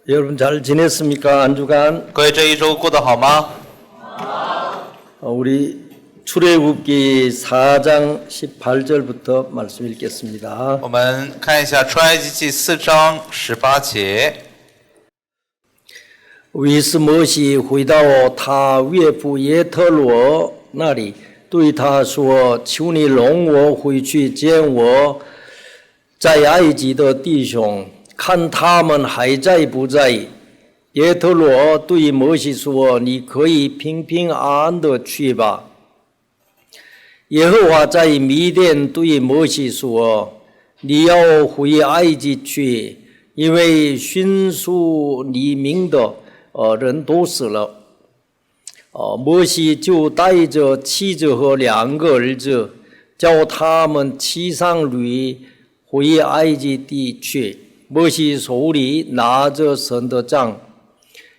여러분 잘 지냈습니까? 한 주간 各位这一周过得好吗？ 우리 출애굽기 4장 18절부터 말씀 읽겠습니다. 我们看一下出埃及记4章18节。于是摩西回到他岳父耶特罗那里，对他说：“求你容我回去见我在埃及的弟兄，看他们还在不在。”耶特罗对摩西说：“你可以平平安安的去吧。”耶和华在米甸对摩西说：“你要回埃及去，因为迅速黎明的人都死了。”摩西就带着妻子和2个儿子，叫他们骑上驴回埃及地去。摩西手里拿着神的杖。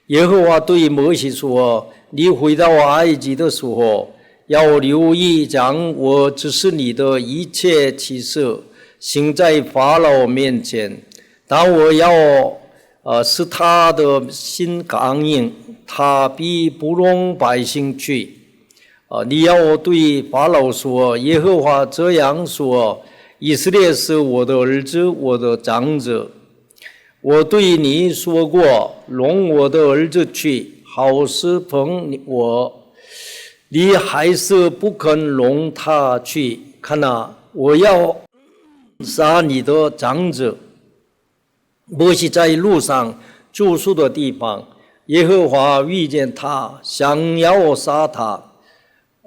耶和华对摩西说：“你回到埃及的时候，要留意将我指示你的一切启示行在法老面前。但我要使他的心刚硬，他必不容百姓去。你要对法老说：耶和华这样说：以色列是我的儿子，我的长子。我对你说过，容我的儿子去，好侍奉我。你还是不肯容他去。看哪，我要杀你的长子。”摩西在路上住宿的地方，耶和华遇见他，想要杀他。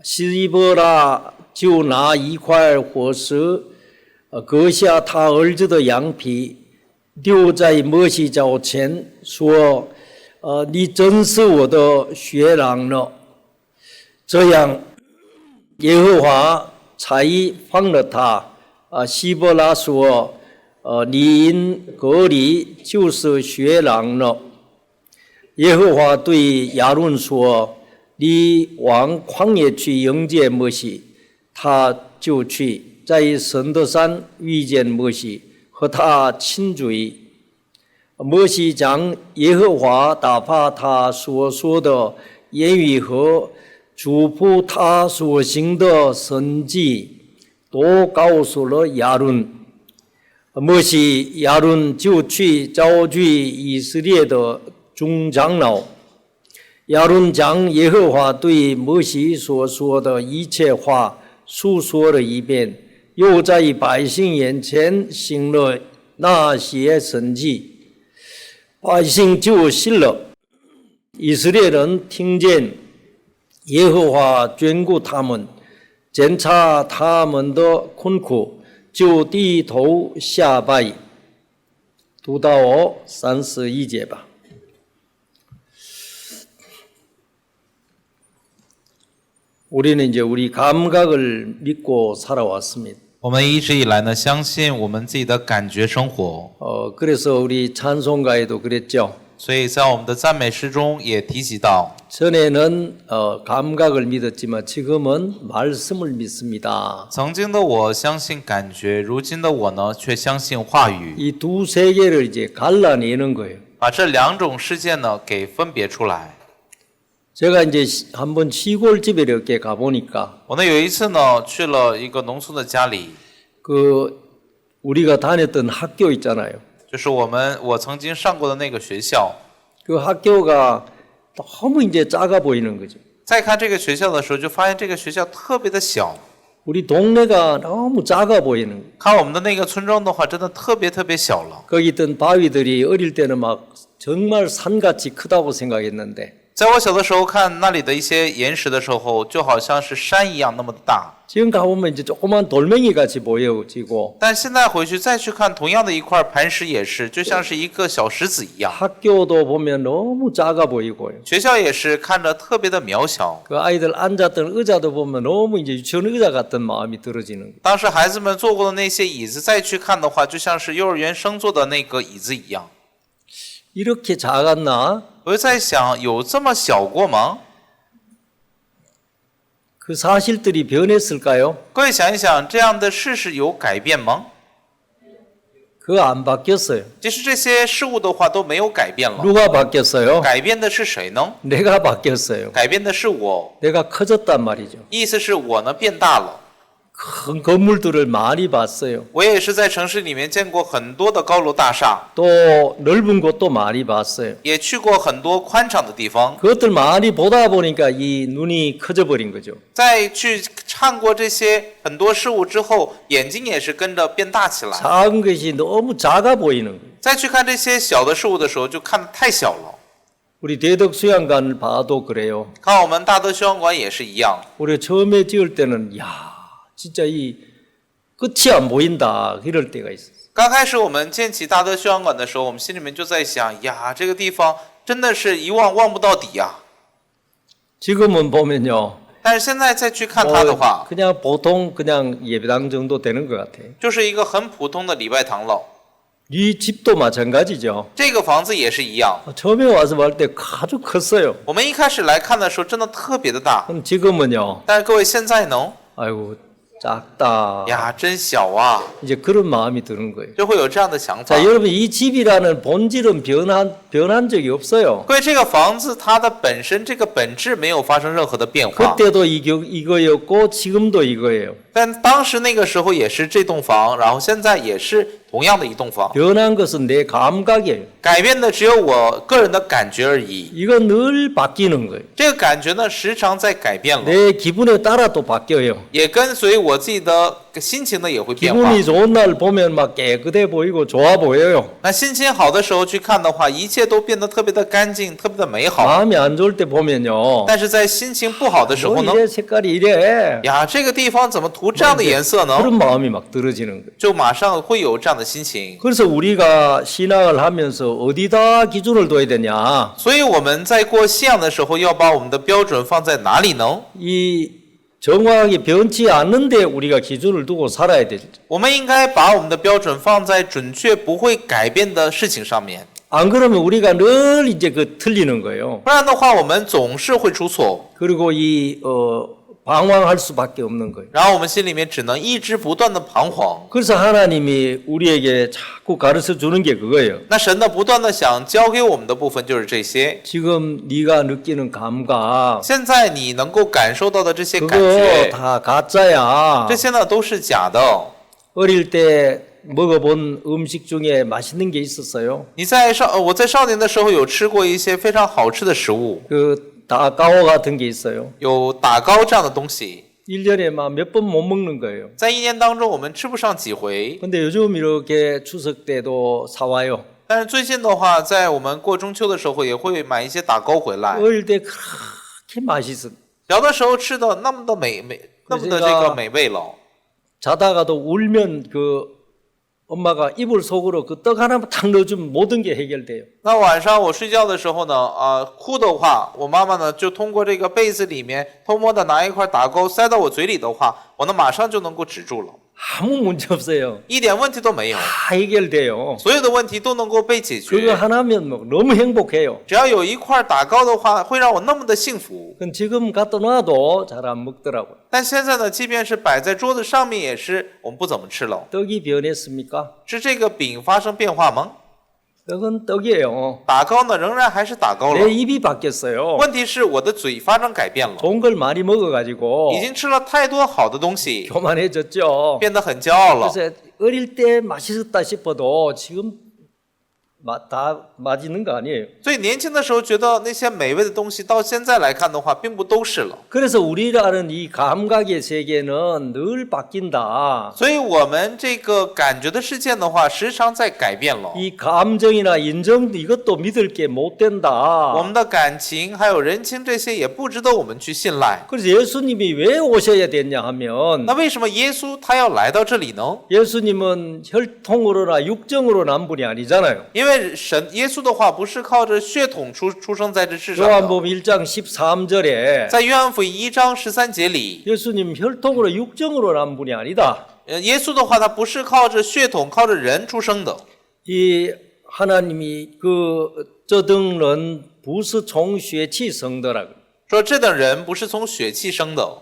希伯拉就拿一块火石割下他儿子的羊皮，丢在摩西脚前，说：“你真是我的血狼了。”这样，耶和华才放了他。希伯拉说：“你因割礼就是血狼了。”耶和华对亚伦说：“你往旷野去迎接摩西。”他就去，在神的山遇见摩西，和他亲嘴。摩西将耶和华打发他所说的言语和嘱咐他所行的神迹都告诉了亚伦。摩西、亚伦就去召集以色列的众长老。亚伦将耶和华对摩西所说的一切话述说了一遍，又在百姓眼前行了那些神迹，百姓就信了。以色列人听见耶和华眷顾他们，检查他们的困苦，就低头下拜。读到31节吧。우리는 이제 우리 감각을 믿고 살아왔습니다. 我们一直以来呢，相信我们自己的感觉生活。 그래서 우리 찬송가에도 그랬죠. 所以在我们的赞美诗中也提及到， 전에는 감각을 믿었지만 지금은 말씀을 믿습니다. 曾经的我相信感觉，如今的我呢，却相信话语。 이 두 세계를 이제 갈라내는 거예요. 把这2种世界呢给分别出来。 제가 이제 한번 시골집에 이렇게 가보니까 我呢有一次呢去了一个农村的家里， 우리가 다녔던 학교 있잖아요. 就是我曾经上过的那个学校。 그 학교가 너무 이제 작아 보이는 거죠. 再看这个学校的时候，就发现这个学校特别的小。 우리 동네가 너무 작아 보이는 거예요. 看我们的那个村庄的话，真的特别小了。 거기 있던 바위들이 어릴 때는 막 정말 산같이 크다고 생각했는데 在我小的时候看那里的一些岩石的时候，就好像是山一样那么的大。 지금 가보면 이제 조그만 돌멩이 같이 보여지고 但现在回去再去看同样的一块磐石，也是就像是一个小石子一样。 학교도 보면 너무 작아 보이고요. 学校也是看着特别的渺小。 그 아이들 앉았던 의자도 보면 너무 이제 유치원 의자 같은 마음이 들어지는 거예요. 当时孩子们坐过的那些椅子，再去看的话，就像是幼儿园生坐的那个椅子一样。 이렇게 작았나? 我就在想，有这么小过吗？ 그 사실들이 변했을까요? 各位想一想，这样的事是有改变吗？ 그거 안 바뀌었어요. 其实这些事物的话都没有改变了， 누가 바뀌었어요? 改变的是谁呢？ 내가 바뀌었어요. 改变的是我， 내가 커졌단 말이죠. 意思是我呢变大了。 큰 건물들을 많이 봤어요. 我也是在城市里面见过很多的高楼大厦， 또 넓은 곳도 많이 봤어요. 也去过很多宽敞的地方。 그것들 많이 보다 보니까 이 눈이 커져 버린 거죠. 在去看过这些很多事物之后，眼睛也是跟着变大起来。 작은 것이 너무 작아 보이는 거예요. 再去看这些小的事物的时候，就看得太小了。 우리 대덕수양관을 봐도 그래요. 看我们大德修养馆也是一样。 우리 처음에 지을 때는 야 진짜 이 끝이 안 보인다 이럴 때가 있어요. 刚开始我们建起大德修养馆的时候，我们心里面就在想呀，这个地方真的是一望望不到底呀。 지금은 보면요. 但是现在再去看它的话， 그냥 보통 그냥 예배당 정도 되는 것 같아요. 就是一个很普通的礼拜堂了。 이 집도 마찬가지죠. 这个房子也是一样。 처음에 와서 볼 때 아주 컸어요. 我们一开始来看的时候，真的特别的大。 그럼 지금은요. 但是各位现在呢？ 아이고 작다. 呀，真小啊， 이제 그런 마음이 드는 거예요. 就会有这样的想法 자, 。 여러분 이 집이라는 본질은 변한 적이 없어요. 各位，这个房子它的本身这个本质没有发生任何的变化， 그때도 이거였고 지금도 이거예요. 但当时那个时候也是这栋房，然后现在也是同样的一栋房， 변한 것은 내 감각이에요. 改变的只有我个人的感觉而已。 이거 늘 바뀌는 거예요. 这个感觉呢，时常在改变了， 내 기분에 따라 또 바뀌어요. 也跟随我自己的心情呢也会变化。 기분이 좋은 날 보면 막 깨끗해 보이고 좋아 보여요. 那心情好的时候去看的话，一切都变得特别的干净，特别的美好。 마음이 안 좋을 때 보면요. 但是在心情不好的时候 뭐 呢， 이래 색깔이 이래. 呀，这个地方怎么涂这样的颜色呢？ 그런 마음이 막 들어지는 거예요. 就马上会有这样的心情。 그래서 우리가 신앙을 하면서 어디다 기준을 둬야 되냐? 所以我们在过信仰的时候，要把我们的标准放在哪里呢？ 이 정확하게 변치 않는데 우리가 기준을 두고 살아야 되죠. 我们应该把我们的标准放在准确不会改变的事情上面， 안 그러면 우리가 늘 이제 그 틀리는 거예요. 不然的话，我们总是会出错， 그리고 방황할 수밖에 없는 거예요. 然后我们心里面只能一直不断的彷徨。 그래서 하나님이 우리에게 자꾸 가르쳐 주는 게 그거예요. 那神呢，不断的想教给我们的部分就是这些。 지금 네가 느끼는 감각 现在你能够感受到的这些感 그거 觉， 다 가짜야. 这些呢都是假的。 어릴 때 먹어본 음식 중에 맛있는 게 있었어요. 我在少年的时候有吃过一些非常好吃的食物， 그 다가오 같은 게 있어요. 有打糕这样的东西， 1년에 막 몇 번 못 먹는 거예요. 在一年当中我们吃不上几回。 근데 요즘 이렇게 추석 때도 사와요. 但是最近的话，在我们过中秋的时候也会买一些打糕回来。 어릴 때 그렇게 맛있어. 小的时候吃的那么的那么的这个美味了。 자다가도 울면 그 엄마가 이불 속으로 그 떡 하나만 탁 넣어주면 모든 게 해결돼요. 那晚上我睡觉的时候呢，哭的话，我妈妈呢就通过这个被子里面偷摸的拿一块打糕塞到我嘴里的话，我呢马上就能够止住了， 아무 문제 없어요. 一点问题都没有， 다 해결돼요. 所有的问题都能够被解 그거 决。 하나면 뭐 너무 행복해요. 只要有一块打糕的话，会让我那么的幸福。 그건 지금 갖다 놔도 잘 안 먹더라고요. 但现在呢，即便是摆在桌子上面，也是我们不怎么吃了。 떡이 변했습니까? 是这个饼发生变化吗？ 떡은 떡이에요. 打糕呢，仍然还是打糕了 내 。 입이 바뀌었어요. 问题是我的嘴发生改变了， 좋은 걸 많이 먹어가지고 已经吃了太多好的东西， 교만해졌죠. 变得很骄傲了。 그래서 어릴 때 맛있었다 싶어도 지금 다 맛있는 거 아니에요. 所以年轻的时候觉得那些美味的东西，到现在来看的话，并不都是了。 그래서 우리라는 이 감각의 세계는 늘 바뀐다. 所以我们这个感觉的世界的话，时常在改变了。 이 감정이나 인정 이것도 믿을 게 못 我 된다. 们的感情还有人情这些，也不值得我们去信赖。 그래서 예수님이 왜 오셔야 되냐 하면 那为什么耶稣他要来到这里呢？ 예수님은 혈통으로나 육정으로 난 분이 아니잖아요. 因为耶稣的话不是靠着血统出生在这世上的。 요한복음 1장 13절에 在约翰福音1章13节里， 예수님 혈통으로 육정으로 난 분이 아니다. 耶稣的话他不是靠着血统、靠着人出生的。 이 하나님이 저 등은不是从血气生的라고. 说这等人不是从血气生的。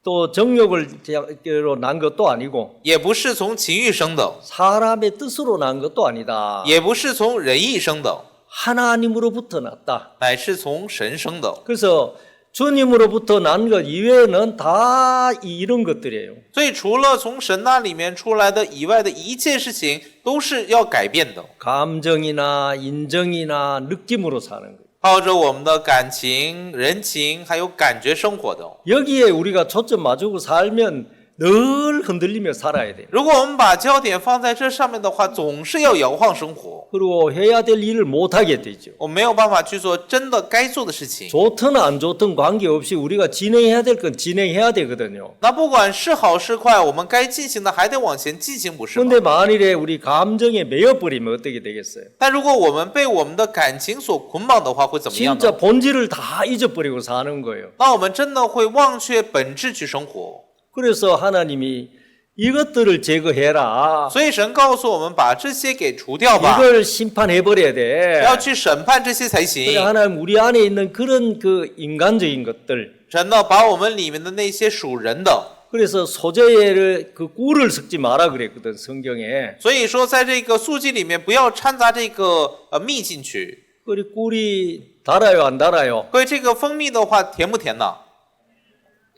또 정욕으로 난 것도 아니고 也不是从情欲生的， 사람의 뜻으로 난 것도 아니다. 也不是从人意生的， 하나님으로부터 났다. 乃是从神生的。 그래서 주님으로부터 난 것 이외에는 다 이런 것들이에요. 所以除了从神那里面出来的以外的一切事情，都是要改变的， 감정이나 인정이나 느낌으로 사는 거예요. 靠着我们的感情、人情还有感觉生活的。 여기에 우리가 초점 맞추고 살면 늘 흔들리며 살아야 돼요. 如果我们把焦点放在这上面的话，总是要摇晃生活， 그리고 해야 될 일을 못하게 되죠. 我们没有办法去做真的该做的事情。 좋든 안 좋든 관계없이 우리가 진행해야 될 건 진행해야 되거든요. 那不管是好是坏，我们该进行的还得往前进行，不是吗？ 근데 만일에 우리 감정에 매여버리면 어떻게 되겠어요? 但如果我们被我们的感情所捆绑的话，会怎么样 진짜 呢？ 본질을 다 잊어버리고 사는 거예요. 那我们真的会忘却本质去生活。 그래서 하나님이 이것들을 제거해라. 所以神告诉我们，把这些给除掉吧， 이걸 심판해버려야 돼. 要去审判这些才行 그래 。 하나님 우리 안에 있는 그런 그 인간적인 것들. 神呢，把我们里面的那些属人的， 그래서 소재를 그 꿀을 섞지 마라 그랬거든 성경에. 所以说在这个素剂里面不要掺杂这个蜜进去。 그리 꿀이 달아요 안 달아요? 各位，这个蜂蜜的话甜不甜呢？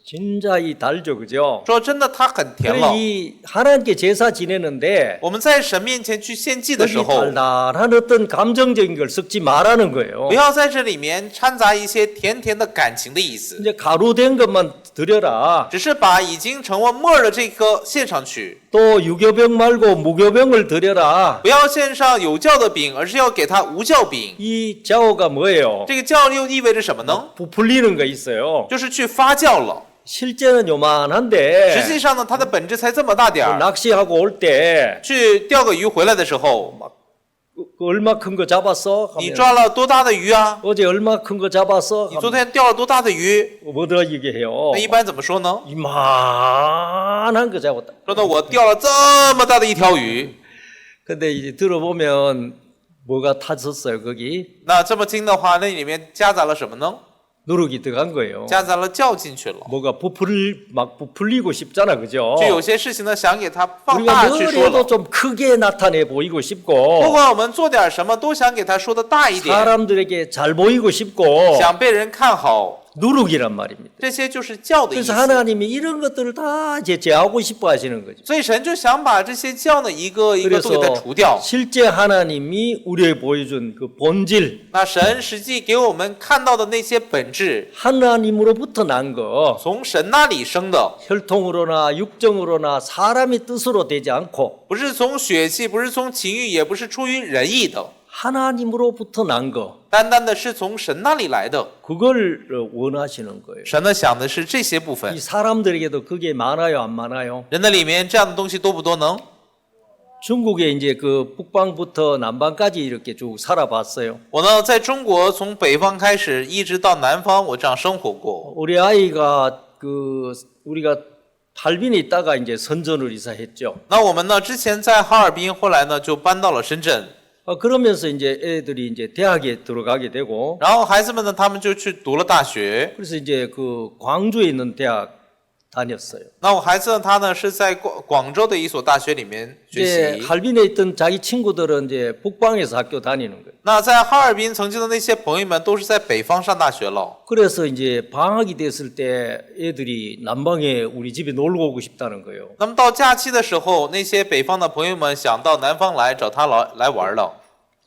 진짜 이 달죠 그죠? 说真的，它很甜 그래 了。 이 하나님께 제사 지내는데 我们在神面前去献祭的时 거기 候， 달달한 어떤 감정적인 걸 섞지 말라는 거예요. 不要在这里面掺杂一些甜甜的感情的意思， 이제 가루 된 것만 드려라. 只是把已经成为沫儿的这个献上去， 또 유교병 말고 무교병을 드려라. 不要献上有酵的饼，而是要给它无酵饼。 이 자오가 뭐예요? 这个酵又意味着什么呢？ 부풀리는 거 있어요. 就是去发酵了。 실제는 实 요만한데 际上呢，它的本质才这么大点儿。 낚시하고 올 때 去钓个鱼回来的时候， 그 얼마 큰 거 잡았어? 你 하면 抓了多大的鱼啊？ 어제 얼마 큰 거 잡았어? 你昨天钓了多大的鱼？ 뭐더라 얘기해요. 那一般怎么说呢？ 이만한 거 잡았다. 说呢，我钓了这么大的一条鱼。 근데 이제 들어보면 뭐가 탔었어요 거기? 那这么精的话，那里面夹杂了什么呢？ 누룩이 들어간 거예요. 夹杂了酵进去了。 뭐가 막 부풀리고 싶잖아 그죠? 就有些事情呢，想给它放 우리가 大去说 늘 해도 了。 좀 크게 나타내 보이고 不 싶고 管我们做点什么，都想给它说的大一点， 사람들에게 잘 보이고 싶고 想被人看好， 누룩이란 말입니다. 这些就是酵的意 그래서 思。 하나님이 이런 것들을 다 이제 제하고 싶어 하시는 거죠. 所以神就想把这些酵呢，一个一个都给它 그래서 除掉。 실제 하나님이 우리에게 보여준 그 본질 那神实际给我们看到的那些本质， 하나님으로부터 난 거 从神那里生的， 혈통으로나 육정으로나 사람의 뜻으로 되지 않고 不是从血气，不是从情欲，也不是出于人意的， 하나님으로부터 난 거. 单单的是从神那里来的。 그걸 원하시는 거예요. 神呢想的是这些部 이 分。 사람들에게도 그게 많아요, 안 많아요? 人的里面这样的东西多不多呢？ 중국에 이제 그 북방부터 남방까지 이렇게 쭉 살아봤어요. 我呢在中国从北方开始一直到南方，我这样生活过。 우리 아이가 그 우리가 할빈에 있다가 이제 선전을 이사했죠. 那我们呢之前在哈尔滨，后来呢就搬到了深圳。 그러면서 이제 애들이 이제 대학에 들어가게 되고 然后孩子们呢，他们就去读了大学。 그래서 이제 그 광주에 있는 대학 다녔어요. 那我孩子呢，他呢是在广州的一所大学里面学 이제 习。 할빈에 있던 자기 친구들은 이제 북방에서 학교 다니는 거예요. 那在哈尔滨曾经的那些朋友们，都是在北方上大学了。 그래서 이제 방학이 됐을 때 애들이 남방에 우리 집에 놀러 오고 싶다는 거예요. 那么到假期的时候，那些北方的朋友们想到南方来找他来玩了。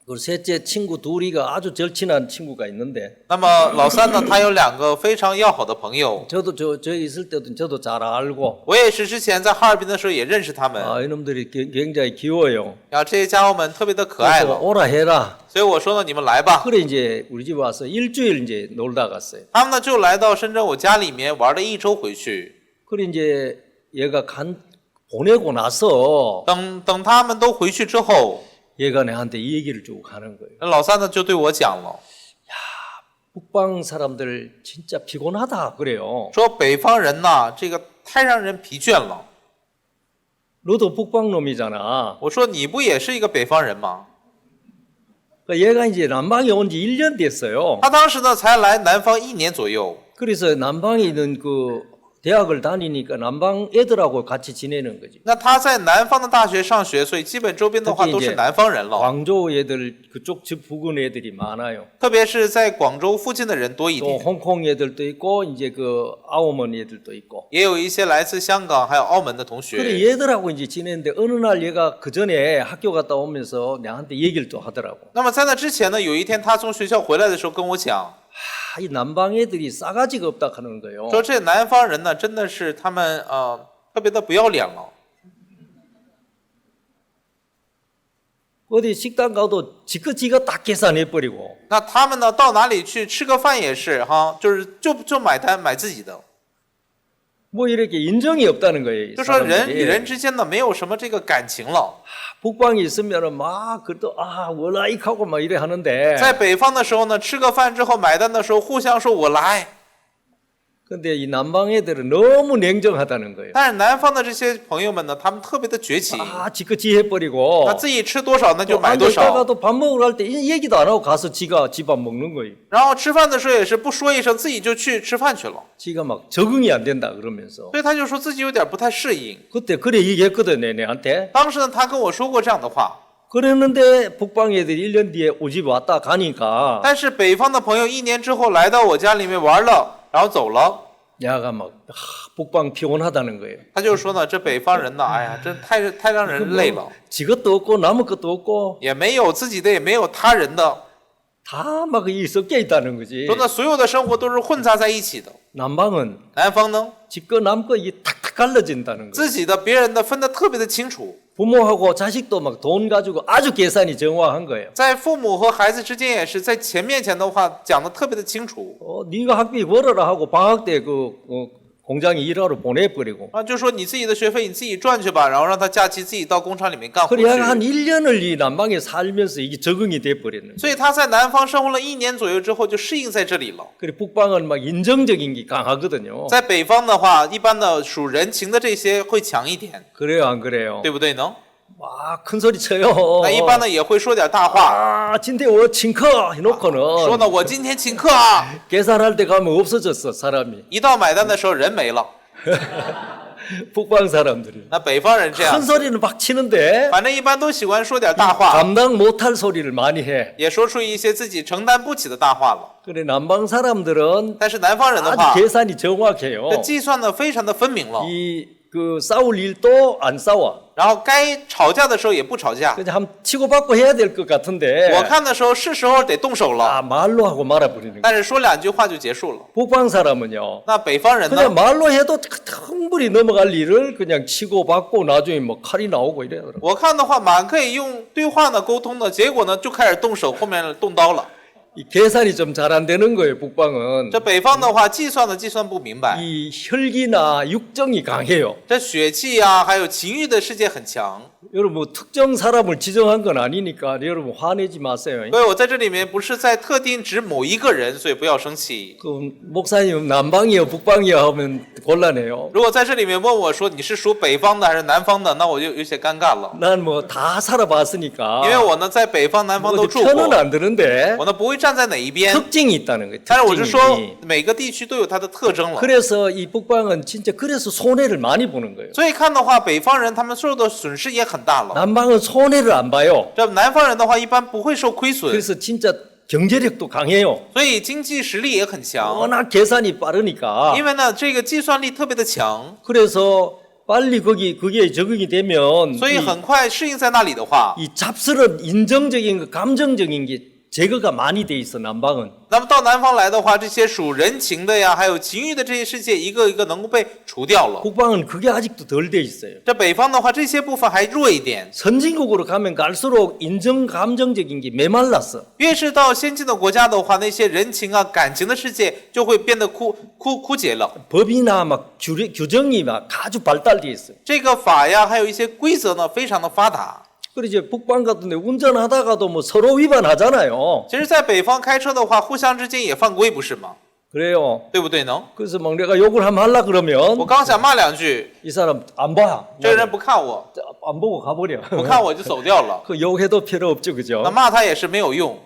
그 셋째 친구 둘이가 아주 절친한 친구가 있는데 那么老三呢，他有两个非常要好的朋友， 저도 저 있을 때도 저도 잘 알고 我也是之前在哈尔滨的时候也认识他们。 이놈들이 굉장히 귀여워요. 然后这些家伙们特别的可爱 그래서 了， 오라 해라. 所以我说呢，你们来吧。 그래 이제 우리 집에 와서 일주일 이제 놀다 갔어요. 他们呢就来到深圳我家里面玩了1周回去。 그래 이제 얘가 보내고 나서 等他们都回去之后， 얘가 내한테 이 얘기를 쭉 하는 거예요. 老三呢就对我讲了， 북방 사람들 진짜 피곤하다 그래요. 说北方人呐，这个太让人疲倦了。 너도 북방 놈이잖아. 我说你不也是一个北方人吗？ 그러니까 얘가 이제 남방에 온 지 1년 됐어요. 他当时呢才来南方1年左右， 그래서 남방에 있는 그 대학을 다니니까 남방 애들하고 같이 지내는 거지. 那他在南方的大学上学，所以基本周边的话都是南方人了。 광주 애들 그쪽 집 부근 애들이 많아요. 特别是在广州附近的人多一 또 点， 홍콩 애들도 있고 이제 그 아오먼 애들도 있고. 也有一些来自香港还有澳门的同 그래 学。 얘들하고 이제 지내는데 어느 날 얘가 그 전에 학교 갔다 오면서 나한테 얘기를 또 하더라고. 那么在那之前呢，有一天他从学校回来的时候跟我讲， 이 남방 애들이 싸가지가 없다 하는 거예요. 说这南方人呢，真的是他们特别的不要脸了。 어디 식당 가도 지가 다 계산해 버리고. 那他们呢，到哪里去吃个饭也是哈，就买单买自己的， 뭐 이렇게 인정이 없다는 거예요. 就说人与 사람들이. 人之间呢没有什么这个感情了。 북방에 있으면은 막 그래도 월라익하고 막 이래 하는데. 在北方的时候呢，吃个饭之后买单的时候，互相说我来。 근데 이 남방 애들은 너무 냉정하다는 거예요. 但是南方的这些朋友们呢，他们特别的绝情， 지긋지 해버리고. 那自己吃多少那就买多 앉았다가 少， 또 밥 먹으러 갈 때 얘기도 안 하고 가서 지가 집 밥 먹는 거예요. 然后吃饭的时候也是不说一声，自己就去吃饭去了。 지가 막 적응이 안 된다 그러면서. 所以他就说自己有点不太适应。 그때 그래 얘기했거든요, 내한테. 当时呢，他跟我说过这样的话， 그랬는데 북방 애들이 1년 뒤에 우리 집 왔다 가니까 但是北方的朋友1年之后来到我家里面玩了，然后走了。 야가 막 북방 피곤하다는 거예요. 他就说呢，这北方人呢，哎呀，真太让人累了， 지 것도 없고 남의 것도 없고 也没有自己的，也没有他人的， 다 막 이 섞여 있다는 거지. 说呢，所有的生活都是混杂在一起的。 남방은 南方呢， 지 거 남 거 이게 탁탁 갈라진다는 거예요. 自己的、别人的分得特别的清楚， 부모하고 자식도 막 돈 가지고 아주 계산이 정확한 거예요. 在父母和孩子之间也是在钱面前的话讲得特别的清楚 네가 학비 벌어라 하고 방학 때 공장에 일하러 보내버리고. 啊，就说你自己的学费你自己赚去吧，然后让他假期自己到工厂里面干活 그래 한去。 1년을 이 남방에 살면서 이게 적응이 돼 버렸는 거예요. 所以他在南方生活了1年左右之后就适应在这里了。 그래 북방은 막 인정적인 게 강하거든요. 在北方的话，一般的属人情的这些会强一点， 그래요 안 그래요? 对不对呢？ 와 큰 소리 쳐요. 那一般呢也会说点大话， 진짜 워 칭커 해놓고는 说呢我今天请客啊， 계산할 때 가면 없어졌어 사람이. 一到买单的时候人没了。 북방 사람들이 那北方人这样 큰 ， 소리는 막 치는데 反正一般都喜欢说点大话， 감당 못할 소리를 많이 해. 也说出一些自己承担不起的大话了。 그래 남방 사람들은 但是南方人的 아주 话， 계산이 정확해요. 这计算的非常的分明了， 이 그 싸울 일도 안 싸워. 然后该吵架的时候也不吵架。 그냥 한번 치고받고 해야 될 것 같은데 我看的时候是时候得动手了， 말로 하고 말아버리는 거야. 但是说2句话就结束了。 북방 사람은요. 那北方人 그냥 呢？ 말로 해도 충분히 넘어갈 일을 그냥 치고받고 나중에 뭐 칼이 나오고 이래더라고. 我看的话，蛮可以用对话呢沟通的，结果呢就开始动手，后面动刀了。 이 계산이 좀 잘 안 되는 거예요, 북방은. 这北方的话，计算的计算不明白， 이 혈기나 육정이 강해요. 这血气呀、还有情欲的世界很强。 여러분 뭐 특정 사람을 지정한 건 아니니까 여러분 화내지 마세요. 所以我在这里面不是在特定指某一个人，所以不要生气。 그 목사님 남방이요, 북방이요 하면 곤란해요. 如果在这里面问我说你是属北方的还是南方的，那我就有些尴尬了， 난 뭐 다 살아봤으니까 因为我呢在北方、南方都 어디 住 편은 过， 안 드는데 我呢不会站在哪一边。 특징이 있다는 거예요. 但是我是说 특징이. 每个地区都有它的特征了。 그래서 이 북방은 진짜 그래서 손해를 많이 보는 거예요. 所以看的话，北方人他们受的损失也很大了。 남방은 손해를 안 봐요. 这南方人的话，一般不会受亏损， 그래서 진짜 경제력도 강해요. 所以经济实力也很强。 워낙 계산이 빠르니까. 因为呢，这个计算力特别的强， 그래서 빨리 그게 적응이 되면 所以很快适应在那里的话， 이 잡스러운 인정적인 거, 감정적인 게 제거가 많이 돼 있어 남방은. 那么到南方来的话，这些属人情的呀，还有情欲的这些世界，一个一个能够被除掉了。 북방은 그게 아직도 덜 돼 있어요. 这北方的话，这些部分还弱一点。 선진국으로 가면 갈수록 인정 감정적인 게 메말랐어. 越是到先进的国家的话，那些人情啊、感情的世界就会变得枯竭了。 법이나 막 규정이 막 아주 발달돼 있어. 这个法呀，还有一些规则呢，非常的发达。 그리고 이제 북방 같은데 운전하다가도 뭐 서로 위반하잖아요. 其实，在北方开车的话，互相之间也犯规，不是吗？ 그래요. 对不对呢？ 그래서 막 내가 욕을 한번 하려 我 그러면 刚想骂2句， 이 사람 안 봐. 这个人不看我， 안 보고 가버려. 不看我就走掉了。 그 욕해도 필요 없죠, 那 그죠? 骂他也是没有用。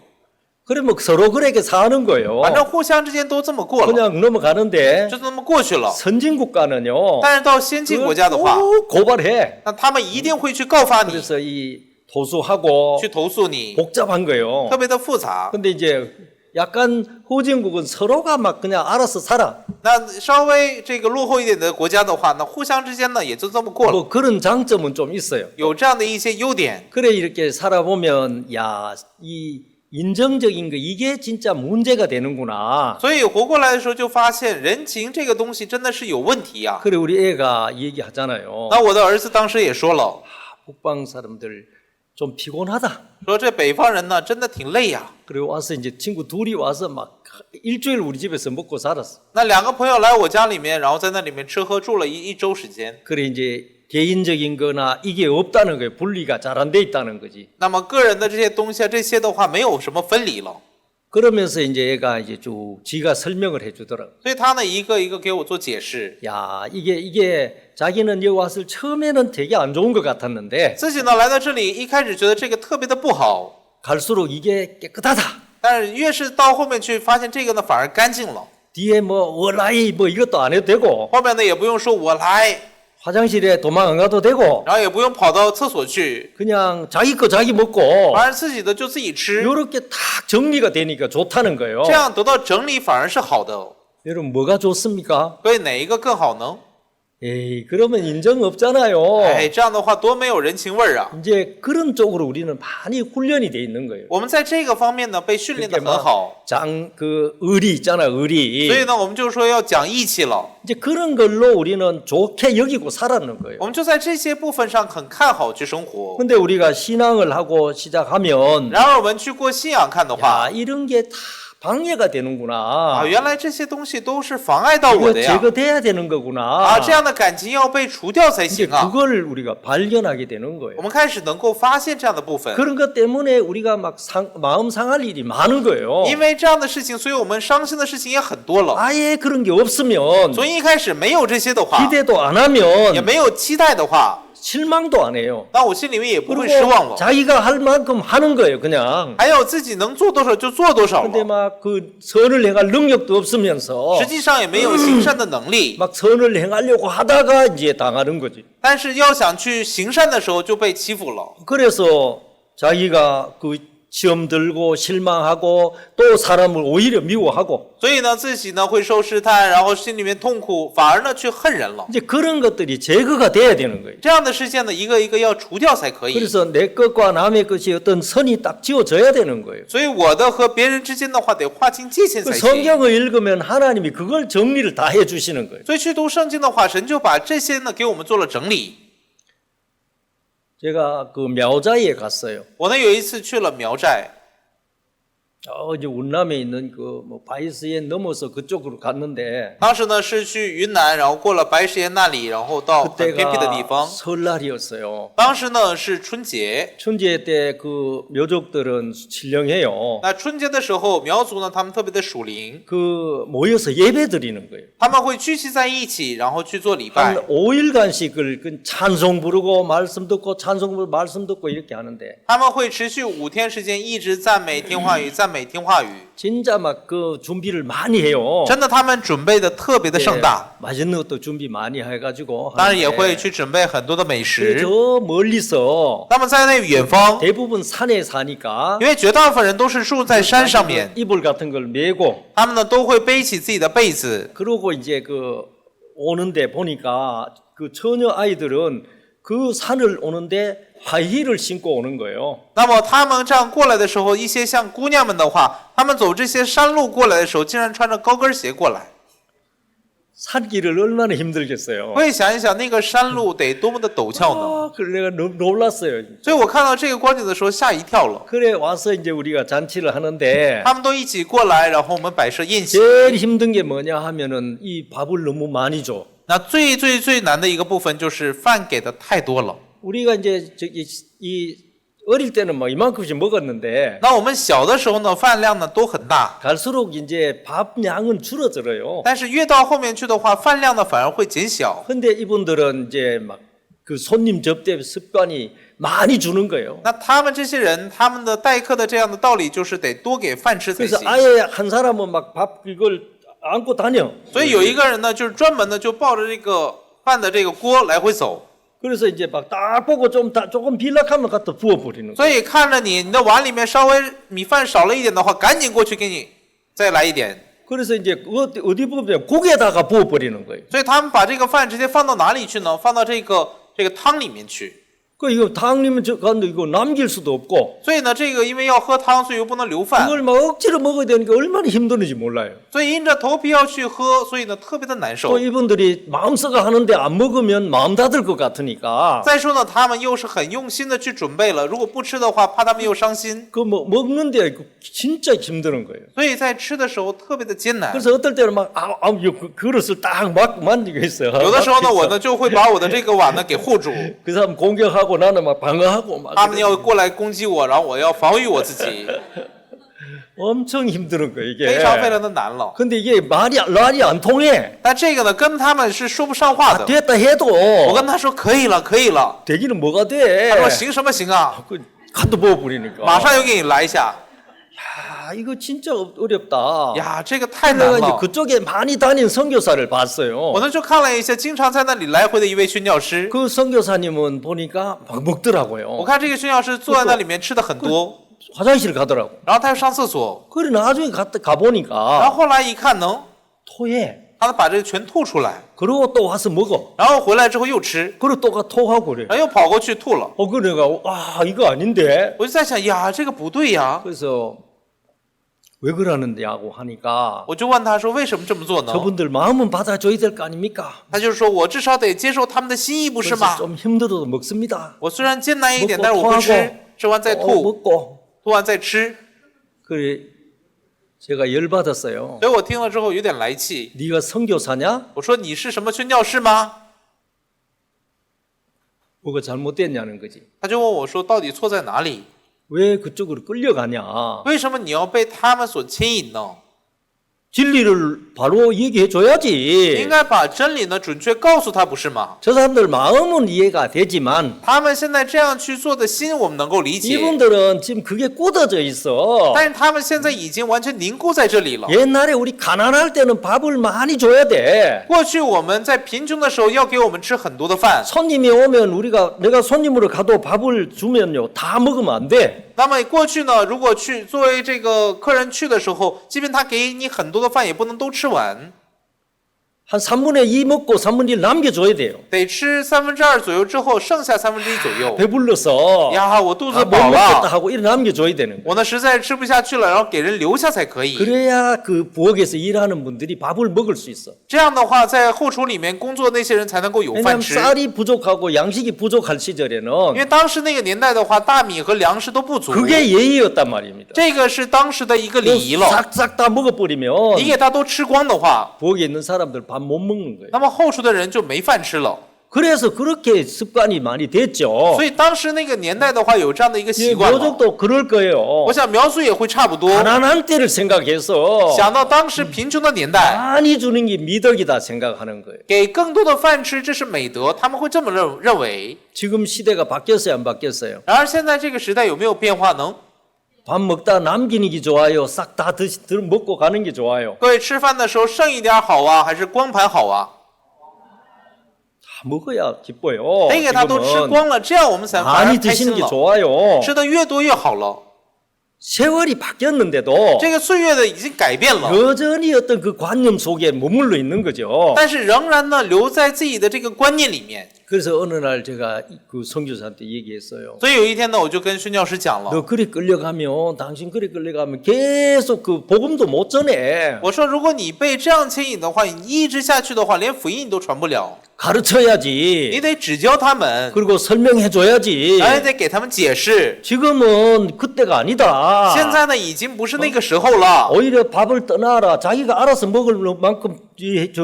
그러면 서로 그렇게 사는 거예요. 反正互相之间都这么过了， 그냥 넘어가는데 就这么过去了。 선진국가는요. 但是到先进国家的话， 꼭 고발해. 那他们一定会去告发你， 그래서 이 도수하고 去投诉你， 복잡한 거예요. 特别的复杂。 근데 이제 약간 후진국은 서로가 막 그냥 알아서 살아. 那稍微这个落后一点的国家的话，那互相之间呢也就这么过了， 뭐 그런 장점은 좀 있어요. 有这样的一些优点。 그래 이렇게 살아보면 야, 이 인정적인 거 이게 진짜 문제가 되는구나. 所以活过来的时候就发现人情这个东西真的是有问题呀。 그래 우리 애가 얘기하잖아요. 那我的儿子当时也说了， 북방 사람들 좀 피곤하다. 说这北方人呢真的挺累呀。 그리고 와서 이제 친구 둘이 와서 막 일주일 우리 집에서 먹고 살았어. 那两个朋友来我家里面，然后在那里面吃喝住了一周时间。 그래 이제 개인적인 거나 이게 없다는 거예요. 분리가 잘 안 돼 있다는 거지. 那么个人的这些东西啊，这些的话没有什么分离了， 그러면서 이제 얘가 이제 쭉 지가 설명을 해주더라고. 所以他呢一个一个给我做解释。 야, 이게 자기는 여기 왔을 처음에는 되게 안 좋은 것 같았는데 自己呢来到这里，一开始觉得这个特别的不好， 갈수록 이게 깨끗하다. 但是越是到后面去发现这个呢反而干净了， 뒤에 뭐 월라이 뭐 이것도 안 해도 되고 后面呢也不用说我来， 화장실에 도망 안 가도 되고 然后也不用跑到厕所去， 그냥 자기 거 자기 먹고 反而自己的就自己吃， 이렇게 딱 정리가 되니까 좋다는 거예요. 这样得到整理反而是好的。 여러분 뭐가 좋습니까? 所以哪一个更好呢？ 에이 그러면 인정 없잖아요. 哎，这样的话多没有人情味儿啊！ 이제 그런 쪽으로 우리는 많이 훈련이 돼 있는 거예요. 我们在这个方面呢被训练得 그렇게 很好， 그 의리 있잖아, 所以 의리. 呢我们就说要讲义气了。 이제 그런 걸로 우리는 좋게 여기고 살았는 거예요. 我们就在这些部分上很看好去生活。 근데 우리가 신앙을 하고 시작하면 然而我们去过信仰看的话， 야, 이런 게 다 방해가 啊， 되는구나. 原来这些东西都是妨碍到我 이거 的呀！ 제거돼야 되는 啊， 거구나. 这样的感情要被除掉才 이제 行啊！ 그걸 우리가 발견하게 되는 我 거예요. 们开始能够发现这样的部分， 그런 것 때문에 우리가 막 마음 상할 일이 많은 거예요. 因为这样的事情，所以我们伤心的事情也很多了。 아예 그런 게 없으면 所以一开始没有这些的话， 기대도 안 也 하면 没有期待的话， 실망도 안 해요. 那我心里面也不会失望 그리고 了。 자기가 할 만큼 하는 거예요, 그냥. 还有自己能做多少就做多少 근데 了， 막 그 선을 행할 능력도 없으면서 实际上也没有行善的能力。 막 선을 행하려고 하다가 이제 당하는 거지. 但是要想去行善的时候就被欺负了， 그래서 자기가 그 시험 들고 실망하고 또 사람을 오히려 미워하고 所以呢自己呢会受试探，然后心里面痛苦，反而呢去恨人了。 이제 그런 것들이 제거가 돼야 되는 거예요. 这样的事件呢一个一个要除掉才可以。 그래서 내 것과 남의 것이 어떤 선이 딱 지어져야 되는 거예요. 所以我的和别人之间的话得划清界限 그 才行。 성경을 읽으면 하나님이 그걸 정리를 다 해주시는 거예요. 所以去读圣经的话，神就把这些呢给我们做了整理。 제가 그苗자에 갔어요. 我呢有一次去了苗寨， 이제 운남에 있는 그 뭐 바이스에 넘어서 그쪽으로 갔는데 当时呢是去云南，然后过了白石岩那里，然后到很偏僻的地 그때가 方。 설날이었어요. 当时呢是春节， 春节때 그 묘족들은 신령해요. 那春节的时候，苗族呢他们特别的属灵， 그 모여서 예배 드리는 거예요. 他们会聚集在一起，然后去做礼拜 한 。 5일간씩을 그 찬송 부르고 말씀 듣고 찬송 부르고 말씀 듣고 이렇게 하는데 他们会持续5天时间，一直赞美听话语，赞美听话语。 진짜 막 그 준비를 많이 해요. 真的，他们准备的特别的盛大， 맛있는 것도 준비 많이 해가지고 当然也 하는데 会去准备很多的美 그 食。 저 멀리서 那么在那远方， 대부분 산에 사니까 因为绝大部分人都是住在山上面， 이불 같은 걸 메고 他们呢都会背起自己的被子。 그러고 이제 그 오는데 보니까 그 처녀 아이들은 그 산을 오는데 하이힐을 신고 오는 거예요. 那么他们这样过来的时候，一些像姑娘们的话，他们走这些山路过来的时候，竟然穿着高跟鞋过来。 산길을 얼마나 힘들겠어요. 我也想一想，那个山路得多么的陡峭呢？ 그래 내가 놀랐어요. 所以我看到这个光景的时候吓一跳了。 그래 와서 이제 우리가 잔치를 하는데 他们都一起过来，然后我们摆设宴席。 제일 힘든 게 뭐냐 하면은 이 밥을 너무 많이 줘. 那最难的一个部分就是饭给的太多了。 우리가 이제 저기 이 어릴 때는 뭐 이만큼씩 먹었는데 那我们小的时候呢，饭量呢都很大， 갈수록 이제 밥 양은 줄어들어요. 但是越到后面去的话，饭量呢反而会减小。 근데 이분들은 이제 막 그 손님 접대 습관이 많이 주는 거예요. 那他们这些人，他们的待客的这样的道理就是得多给饭吃才 그래서 行。 아예 한 사람은 막 밥 이걸 안고 다녀. 所以有一个人呢，就是专门的就抱着这个饭的这个锅来回走。 그래서 이제 막 딱 보고 조금 빌락하면 갖다 부어버리는 거예요. 所以看着你的碗里面稍微米饭少了一点的话，赶紧过去给你再来一点。 그래서 이제 어디 보면 고기에다가 부어버리는 거예요. 所以他们把这个饭直接放到哪里去呢？放到这个汤里面去。 그 이거 당리면 저 간데 이거 남길 수도 없고 所以呢，这个因为要喝汤，所以又不能留饭， 이걸 막 억지로 먹어야 되니까 얼마나 힘드는지 몰라요. 所以硬着头皮要去喝，所以呢特别的难受 또 。 이분들이 마음써가 하는데 안 먹으면 마음 닫을 것 같으니까 再说呢，他们又是很用心的去准备了，如果不吃的话，怕他们又伤心， 그 먹는데 진짜 힘드는 거예요. 所以在吃的时候特别的艰难。 그래서 어떨 때는 막 그릇을 딱 막 만지고 있어요. 有的时候呢，我呢就会把我的这个碗呢给护住， 그 사람 공격하고 나는 막 방어하고 막 他们要过来攻击我，然后我要防御我自己， 엄청 힘든 거예요 이게. 非常非常的难了。 근데 이게 말이 안 통해. 但这个呢，跟他们是说不上话的。 됐다 해도 我跟他说可以了，可以了， 되기는 뭐가 돼? 他说行什么行啊， 그 카드 부어버리니까. 马上又给你来一下。 야, 이거 진짜 어렵다. 呀，这个太难 내가 이제 了。 그쪽에 많이 다닌 선교사를 봤어요. 我呢就看了一些经常在那里来回的一位宣教师， 그 선교사님은 보니까 막 我 먹더라고요. 看这个宣教师坐在那里面吃的很多， 화장실 가더라고. 然后他又上厕所， 그래 나중에然 가보니까 后后来一看能， 토해. 他把这个全吐出来， 그리고 또 와서 먹어. 然后回来之后又吃， 그리고 또 토하고 그래. 然后又跑过去吐了。 그 내가 와 이거 아닌데. 我就在想呀，这个不对呀， 그래서 왜 그러는데하고 하니까 我就问他说为什么这么做呢？ 저분들 마음은 받아줘야 될 거 아닙니까? 他就说我至少得接受他们的心意，不是 그래서 吗？ 좀 힘들어도 먹습니다. 我虽然艰难一点， 먹고 但是我会吃 토하고 ，吃完再 또 吐， 먹고. 吐完再吃。 그래 제가 열 받았어요. 所以我听了之后有点来气， 네가 선교사냐? 我说你是什么宣教士吗？ 뭐가 잘못됐냐는 거지. 他就问我说到底错在哪里？ 왜 그쪽으로 끌려가냐? 为什么你要被他们所牵引呢？ 진리를 바로 얘기해 应 줘야지. 该把真理呢准确告诉他，不是吗？ 저 사람들 마음은 이해가 되지만 他们现在这样去做的心，我们能够理解， 이분들은 지금 그게 굳어져 있어. 但是他们现在已经完全凝固在这里了。 옛날에 우리 가난할 때는 밥을 많이 줘야 돼. 过去我们在贫穷的时候要给我们吃很多的饭， 손님이 오면 내가 손님으로 가도 밥을 주면요 다 먹으면 안 돼. 那么过去呢，如果去作为这个客人去的时候，即便他给你很多的饭，也不能都吃完， 한 3분의 2 먹고 3분의 1 남겨줘야 돼요. 得吃2/3左右之后，剩下1/3左右。 배불러서 呀，我肚子 아, 못 饱 먹겠다 了， 하고 이래 남겨줘야 되는 거예요. 我呢实在吃不下去了，然后给人留下才可以。 그래야 그 부엌에서 일하는 분들이 밥을 먹을 수 있어. 这样的话，在后厨里面工作的那些人才能够有饭 왜냐하면 吃。 쌀이 부족하고 양식이 부족할 因 시절에는 为当时那个年代的话，大米和粮食都不足， 그게 예의였단 말입니다. 这个是当时的一个礼仪了。 싹싹 다 먹어버리면 你给他都吃光的话， 부엌에 있는 사람들 밥 못 먹는 거예요. 那么后厨的人就没饭吃了。 그래서 그렇게 습관이 많이 됐죠. 所以当时那个年代的话，有这样的一个 예, 习惯了。 묘족도 그럴 거예요. 我想苗族也会差不多。 가난한 때를 생각해서 想到当时贫穷的年代， 많이 주는 게 미덕이다 생각하는 거예요. 给更多的饭吃，这是美德，他们会这么认为。 지금 시대가 바뀌었어요, 안 바뀌었어요? 然而现在这个时代有没有变化呢？ 밥 먹다 남기는 게 좋아요? 싹 다 먹고 가는 게 좋아요? 各位吃饭的时候剩一点好啊，还是光盘好啊？ 다 먹어야 기뻐요. 得给他都吃 지금은 光了，这样我们才反而 많이 开心 드시는 게 了。 좋아요. 吃的越多越好了。 세월이 바뀌었는데도 这个岁月的已经改变了， 여전히 어떤 그 관념 속에 머물러 있는 거죠. 但是仍然呢留在自己的这个观念里面。 그래서 어느 날 제가 그 선교사한테 얘기했어요. 所以有一天呢，我就跟宣教师讲了， 너 그래 끌려가면 당신 그래 끌려가면 계속 그 복음도 못 전해. 我说如果你被这样牵引的话，你一直下去的话，连福音你都传不了。 가르쳐야지. 你得指教他们， 그리고 설명해 줘야지. 还得给他们解释。 지금은 그때가 아니다. 现在呢，已经不是那个时候了。 오히려 밥을 떠나라. 자기가 알아서 먹을 만큼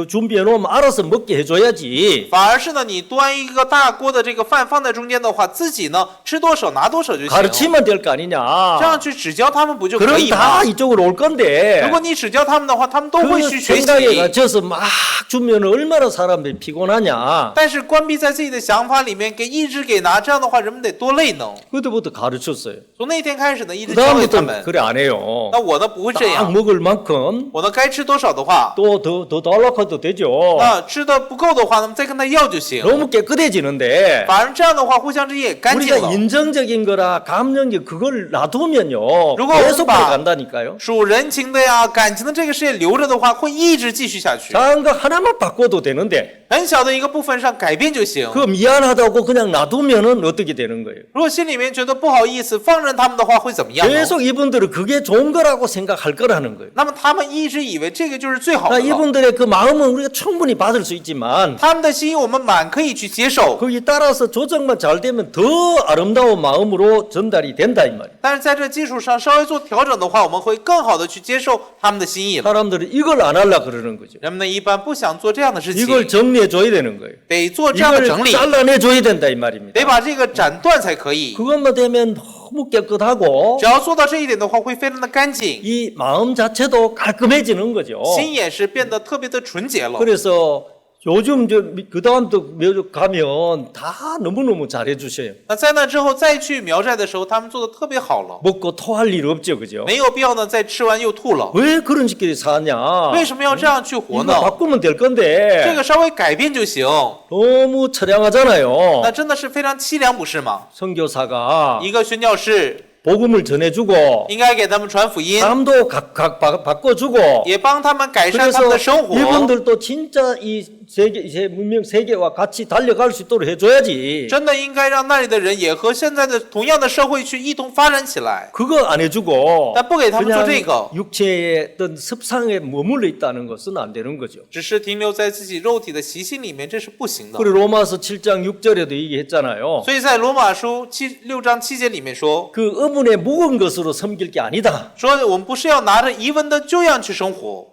준비해 놓으면 알아서 먹게 해줘야지. 反而是呢，你端一个大锅的这个饭放在中间的话，自己呢吃多少拿多少就行。 가르치면 될 거 아니냐. 这样去指教他们不就可 그럼 以吗 다 ？ 이쪽으로 올 건데. 如果你指教他们的话，他们都会 그 去学 생각에 习。 갇혀서 막 주면 얼마나 사람들이 피곤하냐. 하냐? 但是关闭在自己的想法里面，给一直给拿，这样的话人们得多累呢。 그때부터 가르쳤어요. 从那天开始呢，一直教给他 그다음부터는 们。 그래 안 해요. 那我呢不会这 딱 样， 먹을 만큼 我呢该吃多少的话， 또 더 달라고 해도 되죠. 那吃的不够的话，那么再跟他要就行。 너무 깨끗해지는데 反正这样的话，互相之间也干净 우리가 了。 인정적인 거라 감정적 그걸 놔두면요. 누가 계속 엄마. 간다니까요. 属人情的呀、感情的这个事业留着的话，会一直继续下去。 작은 거 하나만 바꿔도 되는데 很小的一个部分上改变就行。 그 미안하다고 그냥 놔두면은 어떻게 되는 거예요? 如果心里面觉得不好意思，放任他们的话，会怎么样呢？ 계속 이분들은 그게 좋은 거라고 생각할 거라는 거예요. 那么他们一直以为这个就是最好 나 的了。 이분들의 그 마음은 우리가 충분히 받을 수 있지만 他们的心我们满可以去接受， 거기 따라서 조정만 잘 되면 더 아름다운 마음으로 전달이 된다 이 말이에요. 但是在这基础上稍微做调整的话，我们会更好的去接受他们的心意了。 사람들은 이걸 안 하려고 그러는 거죠. 人们呢一般不想做这样的事情， 이걸 정리해 줘야 되는 거예요. 得做这样的 이걸 整理， 잘라내 줘야 된다 이 말입니다. 得把这个斩断才可以。 그것만 되면 너무 깨끗하고 只要做到这一点的话，会非常的干净， 이 마음 자체도 깔끔해지는 거죠. 心也是变得特别的纯洁了。 그래서 요즘 그 다음도 가면 다 너무너무 잘해 주셔요. 那在那之后再去苗寨的时候，他们做的特别好了， 먹고 토할 일 없죠, 그죠? 没有必要呢再吃完又吐了。 왜 그런 식끼리 사냐? 为什么要这样去活 이거 呢？ 바꾸면 될 这 건데 个稍微改变就行， 너무 처량하잖아요. 那真的是非常凄凉，不是吗？ 선교사가 一个宣教士 복음을 전해주고 应该给他们传福音， 삶도 각 바꿔주고 也帮他们改善他 그래서 们的生活。 이분들도 진짜 이 세계 이제 문명 세계와 같이 달려갈 수 있도록 해줘야지. 真的应该让那里的人也和现在的同样的社会去一同发展起来。 그거 안 해주고 但不给他们做 그냥 这个， 육체의 어떤 습상에 머물러 있다는 것은 안 되는 거죠. 只是停留在自己肉体的习性里面，这是不行的。 그리고 로마서 7장 6절에도 얘기했잖아요. 所以在罗马书6章7节里面说， 그 의문에 묵은 것으로 섬길 게 아니다. 说我们不是要拿着疑问的旧样去生活，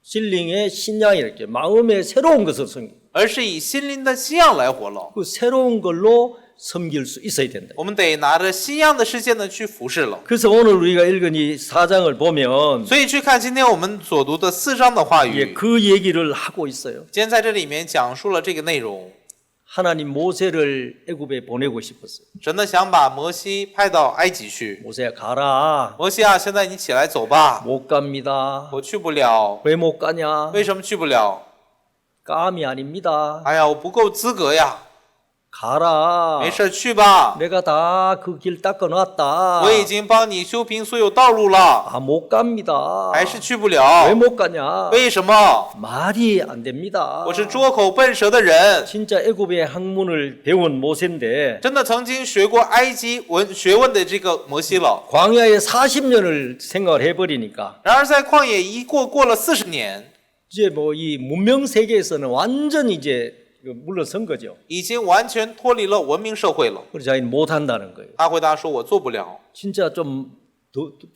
신령의 신양이 이렇게 마음의 새로운 것을 섬기. 而是以心灵的新样来活了。 그 새로운 걸로 섬길 수 있어야 된다. 我们得拿着新样的世界呢去服侍了。 그래서 오늘 우리가 읽은 이 4장을 보면 所以去看今天我们所读的4章的话 예, 语， 그 얘기를 하고 있어요. 今天在这里面讲述了这个内容。 하나님 모세를 애굽에 보내고 싶었어요. 神呢想把摩西派到埃及去。 모세야 가라. 摩西啊，现在你起来走吧， 못 갑니다. 我去不了。 왜 못 가냐? 为什么去不了？ 감이 아닙니다. 哎呀，我不够资格呀。 가라. 没事，去吧， 내가 다 그 길 닦아놨다. 我已经帮你修平所有道路了， 아, 못 갑니다. 还是去不 왜 了。 못 가냐? 为什么？ 말이 안 됩니다. 我是拙口笨舌的人， 진짜 애굽의 학문을 배운 모세인데 真的曾经学过埃及学问的这个摩西了。 광야에 40년을 생각을 해버리니까 然而在旷野一过了40年， 이제 뭐 이 문명 세계에서는 완전 이제 물러선 거죠. 已经完全脱离了文明社会了。 그래서 자기는 못 한다는 거예요. 他回答说：“我做不了。 진짜 좀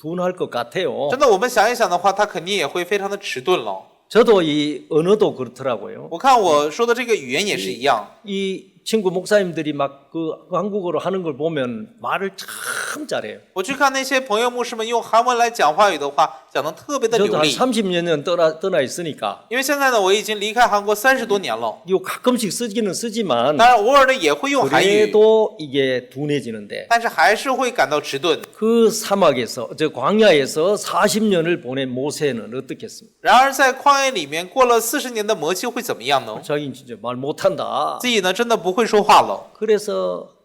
둔할 것 같아요. 真的，我们想一想的话，他肯定也会非常的迟钝了。 저도 이 언어도 그렇더라고요. 我看我说的这个语言也是一样。 이 친구 목사님들이 막 그 한국어로 하는 걸 보면 말을 참 잘해요. 我去看那些朋友牧师们用韩文来讲话语的话，讲得特别的 저도 流 한 利。 30여 년 떠나 있으니까 因为现在呢，我已经离开韩国30多年了， 이거 가끔씩 쓰기는 쓰지만 当然偶尔的也会用韩语， 그래도 이게 둔해지는데 但是还是会感到迟钝。 그 사막에서 저 광야에서 40년을 보낸 모세는 어떻겠습니까? 然而在旷野里面过了40年的摩西会怎么样呢？ 자기는 진짜 말 못한다. 自己呢真的不会说话了。 그래서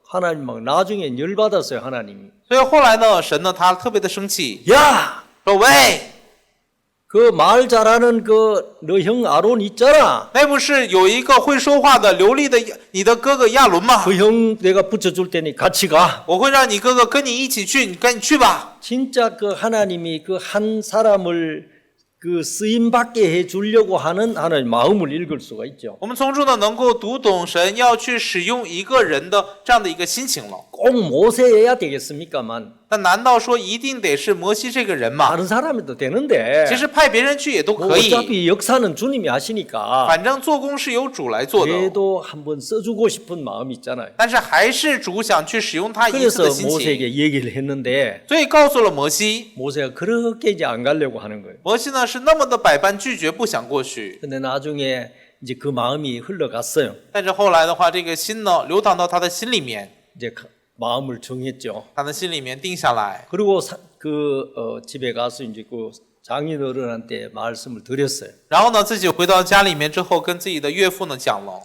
하나님 막 나중에 열받았어요 하나님이. 所以后来呢，神呢他特别的生气， 야! 说：“喂， 그 말 잘하는 그 너 형 아론 있잖아. 那不是有一个会说话的流利的你的哥哥亚伦吗？ 그 형 내가 붙여줄 테니 같이 가. 我会让你哥哥跟你一起去，你赶紧去吧。” 진짜 그 하나님이 그 한 사람을 그 쓰임 받게 해 주려고 하는 하나님 마음을 읽을 수가 있죠. 我们从中呢能够读懂神要去使用一个人的这样的一个心情了。 꼭 모세여야 되겠습니까만 但难道说一定得是摩西这个人吗？ 다른 사람에도 되는데 其实派别人去也都 뭐 可以， 어차피 역사는 주님이 하시니까 反正做工是由主来做的。 그래도 한번 써주고 싶은 마음이 있잖아요. 但是还是主想去使用他一次 그래서 的心情， 모세에게 얘기를 했는데 所以告诉了摩西。 모세가 그렇게 이제 안 가려고 하는 거예요. 摩西呢是那么的百般拒绝，不想过去。 근데 나중에 이제 그 마음이 흘러갔어요. 但是后来的话，这个心呢流淌到他的心里面， 이제 마음을 정했죠. 他的心里面定下来。 그리고 집에 가서 이제 그 장인어른한테 말씀을 드렸어요. 然后呢，自己回到家里面之后，跟自己的岳父呢讲了，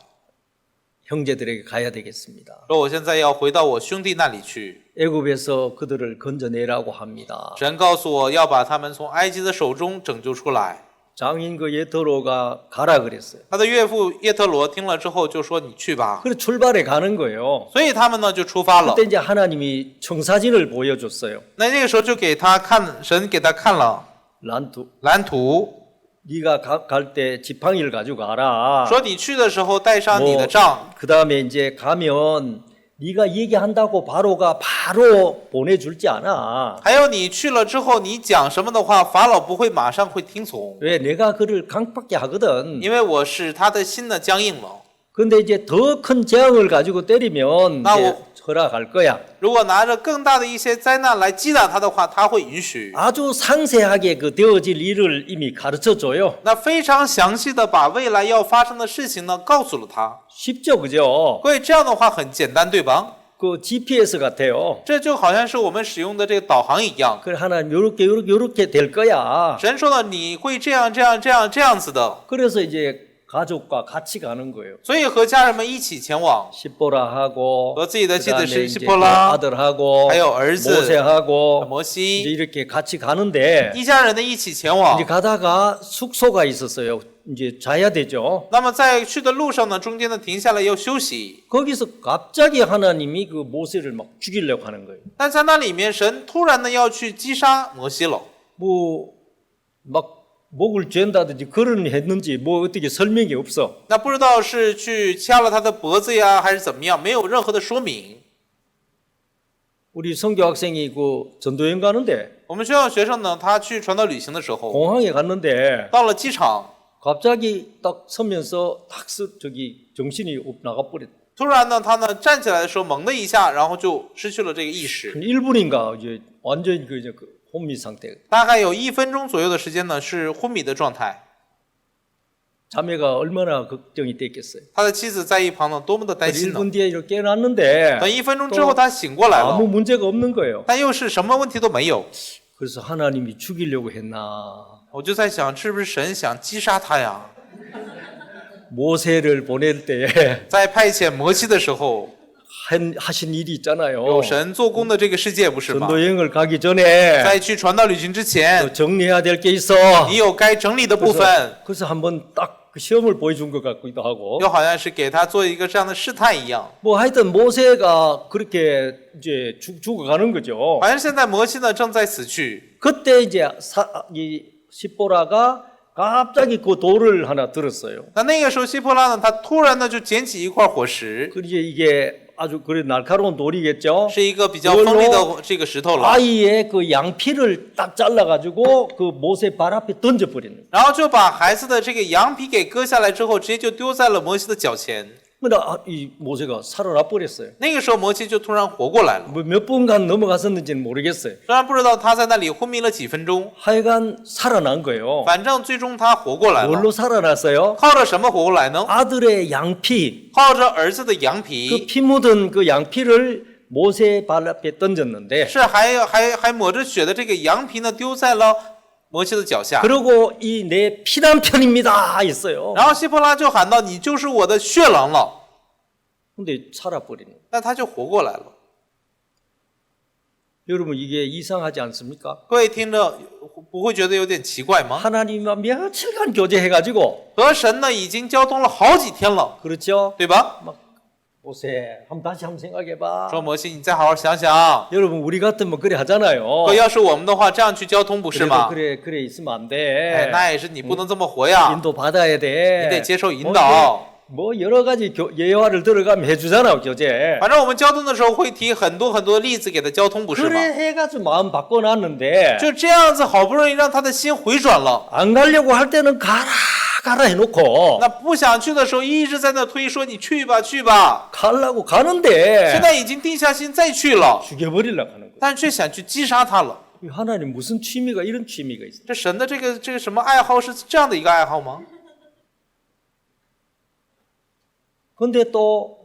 형제들에게 가야 되겠습니다. 说我现在要回到我兄弟那里去。 애굽에서 그들을 건져내라고 합니다. 神告诉我要把他们从埃及的手中拯救出来。 장인 그 예터로가 가라 그랬어요. 他的岳父叶特罗听了之后就说：“你去吧。 그래서 출발해 가는 거예요. ”所以他们呢就出发了 그때 。 이제 하나님이 청사진을 보여줬어요. 那个时候就给他看，神给他看了 란투. 蓝图， 네가 갈 때 지팡이를 가지고 가라. 说你去的时候带上你的杖， 그 다음에 이제 가면 네가 얘기한다고 바로가 바로 보내줄지 않아. 还有你去了之后，你讲什么的话，法老不会马上会听从， 왜 내가 그를 강팍게 하거든. 因为我使他的心呢僵硬了。 근데 이제 더 큰 재앙을 가지고 때리면 나 이제 허락할 거야. 如果拿着更大的一些灾难来击打他的话，他会允许。 아주 상세하게 그 되어질 일을 이미 가르쳐 줘요. 那非常详细的把未来要发生的事情呢告诉了他。 쉽죠, 그죠? 各位，这样的话很简单，对吧？ 그 GPS 같아요. 这就好像是我们使用的这个导航一样。 그래 하나님 요렇게 될 거야. 神说了，你会这样这样子的， 그래서 이제 가족과 같이 가는 거예요. 所以和家人们一起前往， 시보라하고 和自己的妻子 그다음에 是 이제 希波拉， 아들하고 还有儿子 모세하고 摩 이제 西， 이렇게 같이 가는데 一家人的一起前往 이제 。 가다가 숙소가 있었어요. 이제 자야 되죠. 那么在去的路上呢，中间呢停下来要休息， 거기서 갑자기 하나님이 그 모세를 막 죽이려고 하는 거예요. 但在那里面，神突然呢要去击杀摩西了。 뭐 막 목을 잰다든지 그런 했는지 뭐 어떻게 설명이 없어. 那不知道是去掐了他的脖子呀，还是怎么样，没有任何的说明。 우리 선교 학생이 그 전도여행 가는데 我们学校学生呢，他去传道旅行的时候， 공항에 갔는데 到了机场， 갑자기 딱 서면서 저기 정신이 나가 버렸다. 突然呢，他呢站起来的时候，猛的一下，然后就失去了这个意识。 한 1분인가 이제 완전히 그 혼미 상태. 大概有1分钟左右的时间呢，是昏迷的状态。 자매가 얼마나 걱정이 됐겠어요. 他的妻子在一旁呢，多么的担心呢！ 1분 뒤에 이렇게 깨어났는데 等1分钟之后，他醒过来 아무 了， 문제가 없는 거예요. 但又是什么问题都没有。 그래서 하나님이 죽이려고 했나. 我就在想，是不是神想击杀他呀？ 모세를 보낼 때 在派遣摩西的时候， 하신 일이 있잖아요. 有神做工的这个世界，不是吗？ 전도여행을 가기 전에 在去传道旅行之前， 또 정리해야 될 게 있어. 你有该整理的部分， 그래서 한번 딱 그 시험을 보여준 것 같기도 하고. 又好像是给他做一个这样的试探一样。 뭐 하여튼 모세가 그렇게 이제 죽어가는 거죠. 好像现在摩西呢正在死去， 그때 이제 이 십보라가 갑자기 그 돌을 하나 들었어요. 那个时候希波拉呢，他突然呢就捡起一块火石， 그 이게 아주 그래 날카로운 돌이겠죠. 是一个比较锋利的这个石头了， 아이의 그 양피를 딱 잘라가지고 그 모세 발 앞에 던져버리는 거예요. 然后就把孩子的这个羊皮给割下来之后，直接就丢在了摩西的脚前。 근데 이 모세가 살아나 버렸어요. 那个时候摩西就突然活过来了， 뭐 몇 분간 넘어갔었는지는 모르겠어요. 虽然不知道他在那里昏迷了几分钟， 하여간 살아난 거예요. 反正最终他活过来了。 뭘로 살아났어요? 靠着什么活过来呢？ 아들의 양피, 靠着儿子的羊 그 皮， 피 묻은 그 양피를 모세 발 앞에 던졌는데 是还抹着血的这个羊皮呢，丢在了摩西的脚下。 그리고 이 내 피난편입니다 했어요. 然后希伯拉就喊道：“你就是我的血狼了。 근데 살아버리는 거예요. ”那他就活过来了。 여러분 이게 이상하지 않습니까? 各位听着，不会觉得有点奇怪吗？ 하나님과 며칠간 교제해가지고 和神呢已经交通了好几天了， 그렇죠? 对吧？ 모세 다시 한번 생각해봐. 说摩西，你再好好想想。 여러분 우리 같으면 그래 하잖아요. 要是我们的话，这样去交通不是 그래도 吗？ 그래 있으면 안 哎， 돼. 那也是你不能这么活呀， 인도 받아야 돼. 你得接受引导。 뭐 여러 가지 예화를 들어가면 해주잖아 교제. 反正我们交通的时候会提很多很多例子给他交通，不是 그래 吗？ 해가지고 마음 바꿔놨는데 就这样子，好不容易让他的心回转了。 안 가려고 할 때는 가라 해놓고 那不想去的时候，一直在那推，说你去吧，去吧。 가려고 现 가는데 在已经定下心再去了， 죽여버리려고 하는 거야. 但却想去击杀他了。 하나님 무슨 취미가 이런 취미가 있어? 这神的这个什么爱好是这样的一个爱好吗？ 근데 또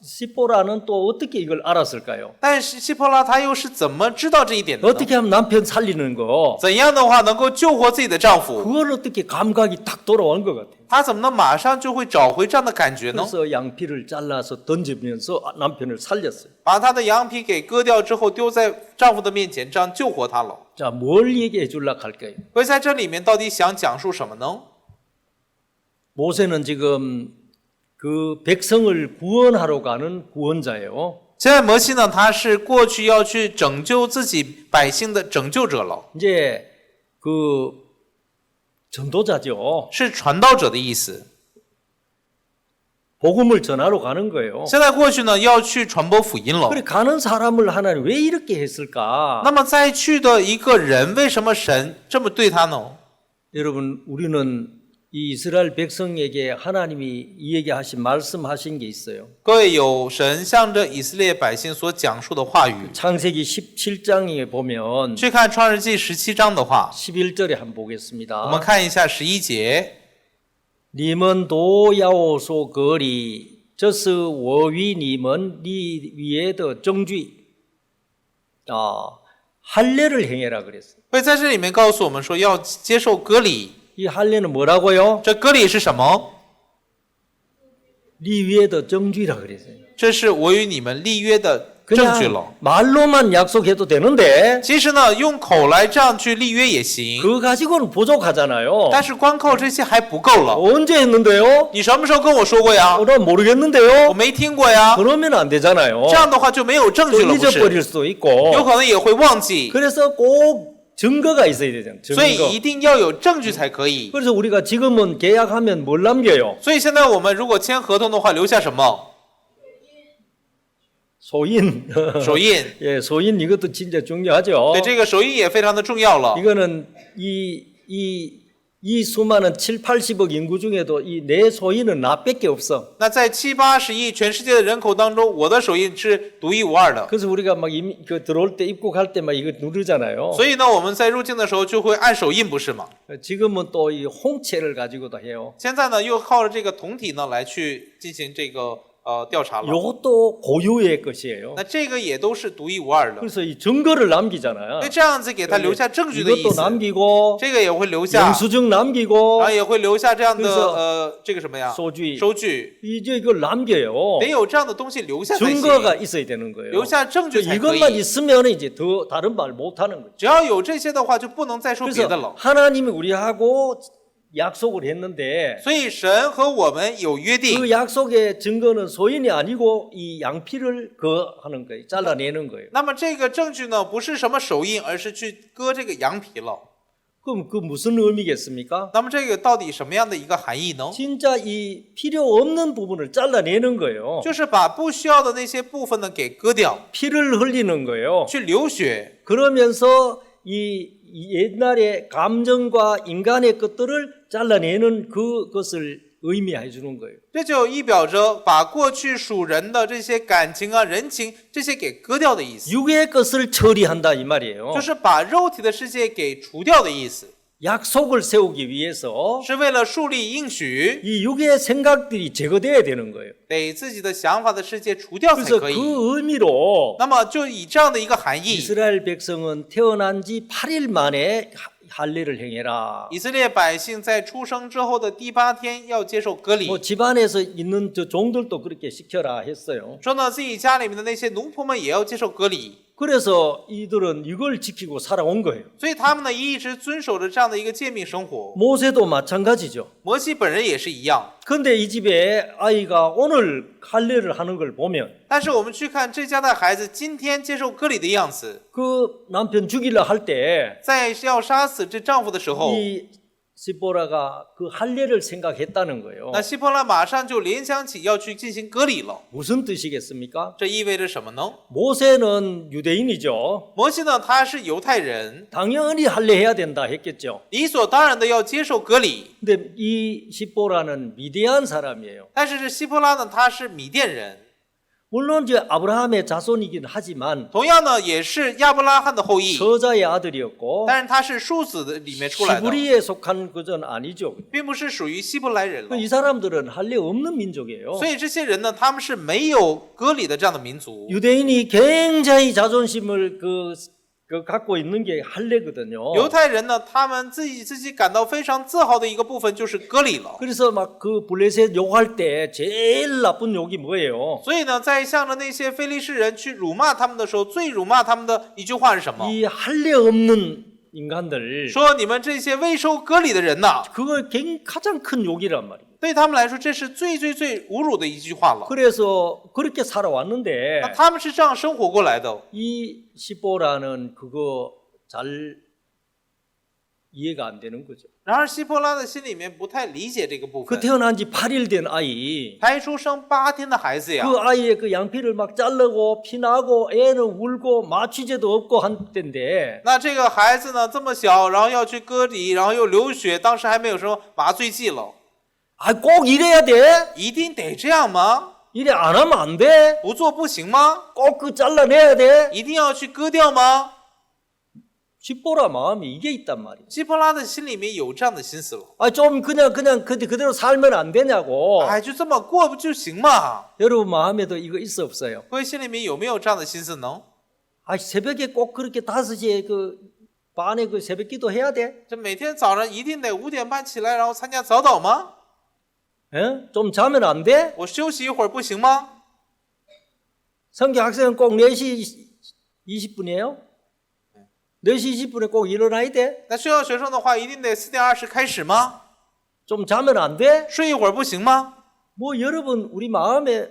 시보라는 또 어떻게 이걸 알았을까요? 但是希波拉他又是怎么知道这一点的呢？ 어떻게 하면 남편 살리는 거? 怎样的话能够救活自己的丈夫？ 그걸 어떻게 감각이 딱 돌아온 것 같아요. 他怎么能马上就会找回这样的感觉呢？ 그래서 양피를 잘라서 던지면서 남편을 살렸어요. 把他的羊皮给割掉之后，丢在丈夫的面前，这样救活他了。 자, 뭘 얘기해 주려고 할까요? 所以在这里面到底想讲述什么呢？ 모세는 지금 그 백성을 구원하러 가는 구원자예요. 现在摩西呢，他是过去要去拯救自己百姓的拯救者了， 이제 그 전도자죠. 是传道者的意思。 복음을 전하러 가는 거예요. 现在过去呢，要去传播福音了。 그래 가는 사람을 하나님 왜 이렇게 했을까? 那么再去的一个人，为什么神这么对他呢？ 여러분 우리는 이 이스라엘 백성에게 하나님이 이 얘기하신 말씀하신 게 있어요. 各位，有神向着以色列百姓所讲述的话语。 창세기 17장에 보면 去看创世纪17章的话， 11절에 한번 我们 보겠습니다. 看一下11节。 님은 도야오소 거리 저스 워위 님은 니 위에더 정죄 할례를 행해라 그랬어요. 所以在这里面告诉我们说，要接受割礼。 이 할례는 뭐라고요? 这割礼是什么？ 니 위에더 정죄라 그랬어요. 这是我与你们立约的证据了。 그냥 말로만 약속해도 되는데 其实呢，用口来这样去立约也行， 그거 가지고는 부족하잖아요. 但是光靠这些还不够了。 언제 했는데요? 你什么时候跟我说过呀？ 난 모르겠는데요. 我没听过呀。 그러면 안 되잖아요. 这样的话就没有证 또 据了，不是？ 잊어버릴 수도 있고. 有可能也会忘记， 그래서 꼭 증거가 있어야 되잖아요. 所以 증거. 一定要有证据才可以。 그래서 우리가 지금은 계약하면 뭘 남겨요? 所以现在我们如果签合同的话，留下什么？ 소인. 手印。 예, 소인 이것도 진짜 중요하죠. 对，这个手印也非常的重要了。 이거는 이 수많은 7, 80억 인구 중에도 이 내 소인은 나밖에 없어. 那在7、80亿全世界的人口当中，我的手印是独一无二的。 그래서 우리가 막 들어올 때 입국할 때 막 이거 누르잖아요. 所以呢，我们在入境的时候就会按手印，不是吗？ 지금은 또 이 홍채를 가지고도 해요. 现在呢，又靠着这个铜体呢来去进行这个调查了。 이것도 고유의 것이에요. 那这个也都是独一无二的。 그래서 이 증거를 남기잖아요. 所以这样子给他留下证据的意 이것도 思， 남기고 这个也会留下， 영수증 남기고 然后也会留下这样 그래서 的这个什么呀？ 소주 收据， 이제 이걸 남겨요. 得有这样的东西留下才行， 증거가 있어야 되는 거예요. 留下证据才可 이것만 以。 있으면 이제 더 다른 말 못 하는 거죠. 只要有这些的话，就不能再说别的 그래서 了。 하나님이 우리하고 약속을 했는데 所以神和我们有约定， 그 약속의 증거는 소인이 아니고 이 양피를 하는 거예요. 잘라내는 거예요. 那么这个证据呢，不是什么手印，而是去割这个羊皮了。 그럼 그 무슨 의미겠습니까? 那么这个到底什么样的一个含义呢？ 진짜 이 필요 없는 부분을 잘라내는 거예요. 就是把不需要的那些部分呢给割掉， 피를 흘리는 거예요. 去流血， 그러면서 이 옛날의 감정과 인간의 것들을 잘라내는 그것을 의미해 주는 거예요. 这就意表着把过去属人的这些感情啊、人情这些给割掉的意思， 육의 것을 처리한다 이 말이에요. 就是把肉体的世界给除掉的意思， 약속을 세우기 위해서 是为了树立应许， 이 육의 생각들이 제거돼야 되는 거예요. 得自己的想法的世界除掉才 그래서 可以。 그 의미로 那么就以这样的一个含义， 이스라엘 백성은 태어난 지 8일 만에 할례를 행해라. 以色列百姓在出生之后的第8天要接受割礼， 뭐 집안에서 있는 저 종들도 그렇게 시켜라 했어요. 说呢自己家里面的那些奴仆们也要接受割礼， 그래서 이들은 이걸 지키고 살아온 거예요. 所以他们呢一直遵守着这样的一个诫命生活。 모세도 마찬가지죠. 摩西本人也是一样， 근데 이 집에 아이가 오늘 할례를 하는 걸 보면 但是我们去看这家的孩子今天接受割礼的样子， 그 남편 죽이려 할 때 이 在要杀死这丈夫的时候， 시보라가 그 할례를 생각했다는 거예요. 那希伯来马上就联想起要去进行割礼了。 무슨 뜻이겠습니까? 这意味着什么呢？ 모세는 유대인이죠. 摩西呢，他是犹太人， 당연히 할례해야 된다 했겠죠. 理所当然的要接受割礼。 근데 이 시보라는 미디안 사람이에요. 但是这希伯拉呢，他是米甸人， 물론 이제 아브라함의 자손이긴 하지만 同样呢，也是亚伯拉罕的后裔， 서자의 아들이었고 但是他是庶子的里面出来的， 히브리에 속한 그전 아니죠. 并不是属于希伯来人了。 이 사람들은 할례 없는 민족이에요. 所以这些人呢，他们是没有割礼的这样的民族。 유대인이 굉장히 자존심을 갖고 있는 게 할례거든요. 犹太人呢，他们自己感到非常自豪的一个部分就是割礼了。 그래서 막 그 블레셋 욕할 때 제일 나쁜 욕이 뭐예요? 所以呢，在向着那些非利士人去辱骂他们的时候，最辱骂他们的一句话是什么？ 이 할례 없는 인간들 说你们这些未受割礼的人呐， 그거 가장 큰 욕이란 말이에요. 对他们来说，这是最侮辱的一句话了。 그래서 그렇게 살아왔는데 那他们是这样生活过来的。 이 시보라는 그거 잘 이해가 안 되는 거죠. 然而希波拉的心里面不太理解这个部 그 分。 태어난 지 8일 된 아이, 才出生8天的孩子呀， 그 아이의 그 양피를 막 자르고 피나고 애는 울고 마취제도 없고 한 때인데 那这个孩子呢这么小，然后要去割礼，然后又流血，当时还没有什么麻醉剂了， 아, 꼭 이래야 돼? 一定得这样吗？ 이래 안 하면 안 돼? 不做不行吗？ 꼭 그 잘라내야 돼? 一定要去割掉吗？ 시보라 마음이 이게 있단 말이에요. 希波拉的心里面有这样的心思了， 아, 좀 그냥 그대로 살면 안 되냐고. 哎，就这么过不就行嘛？ 여러분 마음에도 이거 있어 없어요? 各位心里面有没有这样的心思呢？ 아, 새벽에 꼭 그렇게 5시에 그 반에 그 새벽 기도 해야 돼? 这每天早上一定得5点半起来，然后参加早祷吗？ 예? 좀 자면 안 돼? 我休息一会儿不行吗？ 성교 학생은 꼭 4시 20분이에요? 4시 20분에 꼭 일어나야 돼? 那学校学生的话，一定得4点20开始吗？ 좀 자면 안 돼? 睡一会儿不行吗？ 뭐 여러분 우리 마음에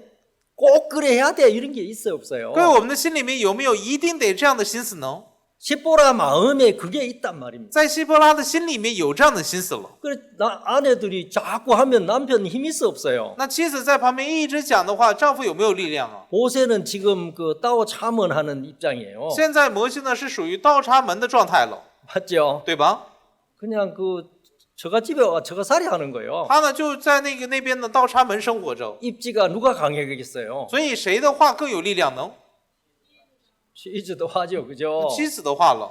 꼭 그래 해야 돼 이런 게 있어요 없어요? 各位，我们的心里面有没有一定得这样的心思呢？ 시보라 마음에 그게 있단 말입니다. 在希波拉的心里面有这样的心思了。 그래 아내들이 자꾸 하면 남편 힘이 있어 없어요? 那妻子在旁边一直讲的话，丈夫有没有力量啊？ 모세는 지금 그 따오 참언하는 입장이에요. 现在摩西呢是属于倒插门的状态了， 맞죠? 对吧？ 그냥 그 처갓집에 와 처갓살이 하는 거예요. 他呢就在那边的倒插门生活着， 입지가 누가 강하겠어요? 所以谁的话更有力量呢？ 시즈도 하죠, 그죠? 妻子的话了，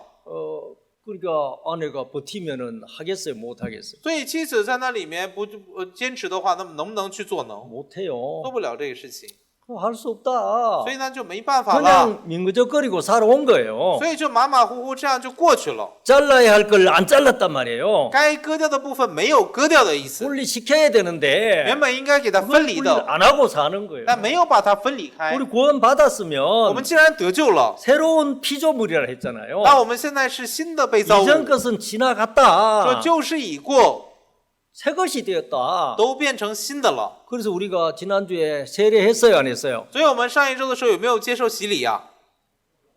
그러니까 아내가 버티면은 하겠어요, 못 하겠어요? 所以妻子在那里面不坚持的话，那么能不能去做呢？ 못 해요. 做不了这个事情， 할 수 없다. 所以呢就没办法了， 그냥 민그적거리고 살아온 거예요. 所以就马马虎虎这样就过去了。 잘라야 할 걸 안 잘랐단 말이에요. 该割掉的部分没有割掉的意思， 분리시켜야 되는데 原本应该给它 그걸 分离 분리를 的， 안 하고 사는 거예요. 但没有把它分离开。 우리 구원 我们 받았으면 既然得救了， 새로운 피조물이라 했잖아요. 那我们现在是新的被造物， 이전 것은 지나갔다. 说旧事已过， 새 것이 되었다. 都变成新的了。 그래서 우리가 지난주에 세례했어요, 안 했어요? 所以我们上一周的时候有没有接受洗礼呀？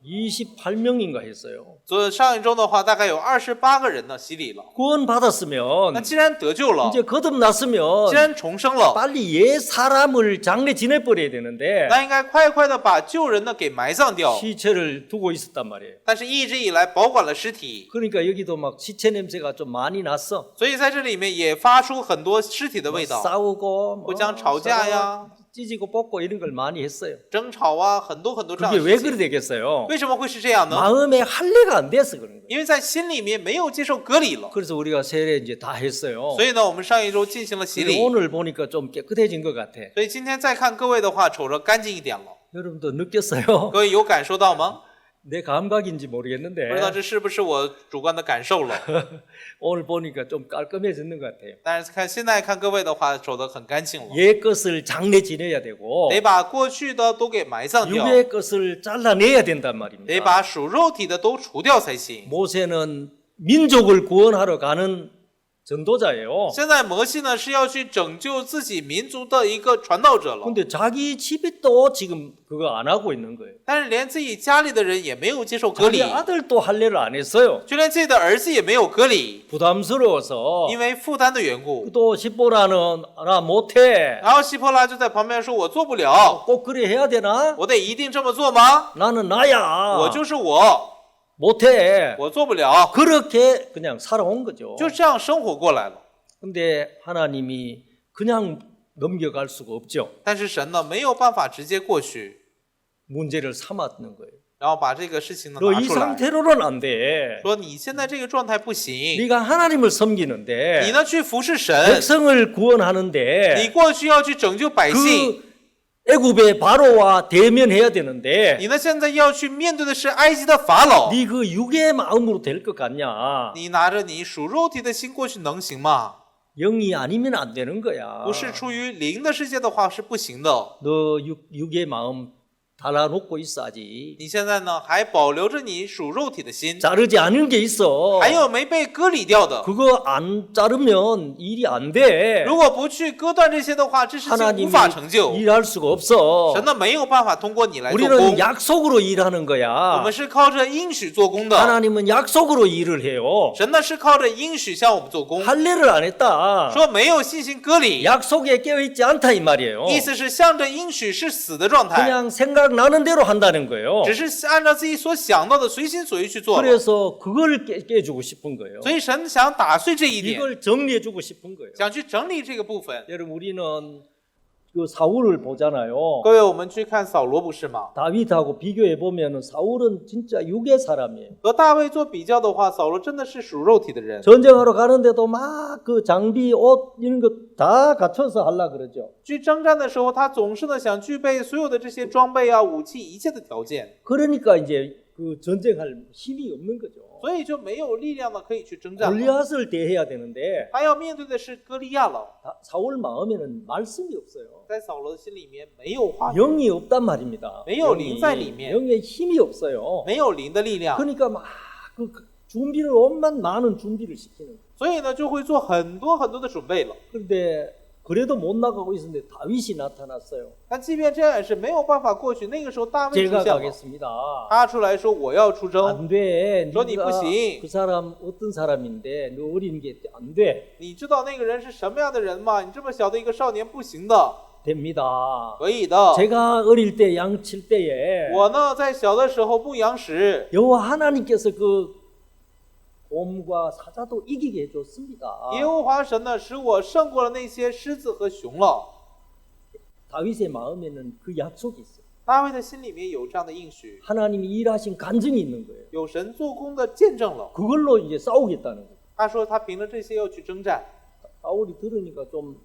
28명인가 했어요. 上一周的话，大概有28个人呢洗礼了。 구원 那 받았으면 既然得救了， 이제 거듭났으면 既然重生了， 빨리 옛 사람을 장례 지내버려야 되는데 那应该快快的把旧人呢给埋葬掉。 시체를 두고 있었단 말이에요. 但是一直以来保管了尸体， 그러니까 여기도 막 시체 냄새가 좀 많이 났어. 所以在这里面也发出很多尸体的味道， 싸우고 互相吵架呀， 찢고 뽑고 이런 걸 많이 했어요. 争吵啊，很多这样 그게 的 왜 事情。 그래 되겠어요? 为什么会是这样呢？ 마음에 할례가 안 돼서 그런 거예요. 因为在心里面没有接受割礼了。 그래서 우리가 세례 이제 다 했어요. 所以呢，我们上一周进行了洗 근데 礼， 오늘 보니까 좀 깨끗해진 것 같아. 所以今天再看各位的话，瞅着干净一点了。 여러분도 느꼈어요? 各位有感受到吗？ 내 감각인지 不知道 모르겠는데 这是不是我主观的感受了？ 오늘 보니까 좀 깔끔해졌는 것 같아요. 但是现在看各位的话，瞅得很干净了。 옛 것을 장례 지내야 되고 得把过去的都给埋葬掉， 육의 것을 잘라내야 된단 得 말입니다. 把属肉体的都除掉才行。 모세는 민족을 구원하러 가는 전도자예요. 现在摩西呢是要去拯救自己民族的一个传道者了， 근데 자기 집이 또 지금 그거 안 하고 있는 거예요. 但是连自己家里的人也没有接受割 자기 礼， 아들도 할례를 안 했어요. 就连自己的儿子也没有割礼， 부담스러워서 因为负担的缘故。 또 십보라는 나 못해. 然后希波拉就在旁边说：“我做不了， 꼭 그래 해야 되나? 我得一定这么做吗？ 나는 나야. 我就是我， 못해. 我做不了。 그렇게 그냥 살아온 거죠. 就这样生活过来了。 근데 하나님이 그냥 넘겨갈 수가 없죠. 但是神呢没有办法直接过去， 문제를 삼았는 거예요. 然后把这个事情呢 너 拿 이 出来， 상태로는 안 돼. 说你现在这个状态不行， 네가 하나님을 你 섬기는데 呢去服侍神， 백성을 你 구원하는데 过去要去拯救百姓， 그 애굽의 바로와 대면해야 되는데 你呢现在要去面对的是埃及的法老， 네 그 육의 마음으로 될 것 같냐? 你拿着你属肉体的心过去能行吗？ 영이 아니면 안 되는 거야. 不是出于灵的世界的话是不行的。 너 육의 마음 달아놓고 있어야지. 你现在呢还保留着你属肉体的心， 자르지 않은 게 있어. 还有没被割礼掉的。 그거 안 자르면 일이 안 돼. 如果不去割断这些的话，这事情无 하나님이 法成就。 일할 수가 없어. 神呢没有办法通过你来做 우리는 工， 약속으로 일하는 我 거야. 们是靠着应许做工的。 하나님은 약속으로 일을 해요. 神呢是靠着应许向我们做工， 할례를 안 했다. 说没有信心割礼， 약속에 깨어있지 않다 이 말이에요. 意思是向着应许是死的状态， 그냥 생각나는 대로 한다는 거예요. 只是按照自己所想到的随心所欲去做了。 그래서 그걸 깨주고 싶은 거예요. 所以神想打碎这一点， 이걸 정리해주고 싶은 거예요. 想去整理这个部分。 여러분 우리는 그 사울을 보잖아요. 各位，我们去看扫罗不是吗？ 다윗하고 비교해 보면은 사울은 진짜 육의 사람이에요. 和大卫做比较的话，扫罗真的是属肉体的人。 전쟁하러 가는데도 막 그 장비, 옷 이런 거 다 갖춰서 하려 그러죠. 去征战的时候，他总是呢想具备所有的这些装备啊、武器一切的条件， 그러니까 이제 그 전쟁할 힘이 없는 거죠. 所以就没有力量呢可以去征战了。 골리앗을 대해야 되는데 他要面对的是歌利亚了。 사울 마음에는 말씀이 없어요. 在扫罗的心里面没有话语， 영이 없단 말입니다. 没有灵在里面， 영의 힘이 없어요. 没有灵的力量， 그러니까 막 그 준비를 온만 많은 준비를 시키는 거예요. 所以呢就会做很多很多的准备了。 그런데 그래도 못 나가고 있었는데 다윗이 나타났어요. 但即便这样也是没有办法过去。那个时候大卫出 제가 现了， 가겠습니다. 他出来说我要出征， 안 돼. 너 니 네가 부시. 그 사람 어떤 사람인데 너 어린 게 안 돼. 你知道那个人是什么样的人吗？你这么小的一个少年不行的， 됩니다. 可以的。 제가 어릴 때 양칠 때에 我呢在小的时候牧羊时， 여호와 하나님께서 그 곰과 사자도 이기게 해줬습니다. 耶和华神呢使我胜过了那些狮子和熊了。 다윗의 마음에는 그 약속이 있어요. 大卫的心里面有这样的应许， 하나님이 일하신 간증이 있는 거예요. 有神做工的见证了。 그걸로 이제 싸우겠다는 거예요. 他说他凭着这些要去征战。 사울이 들으니까 좀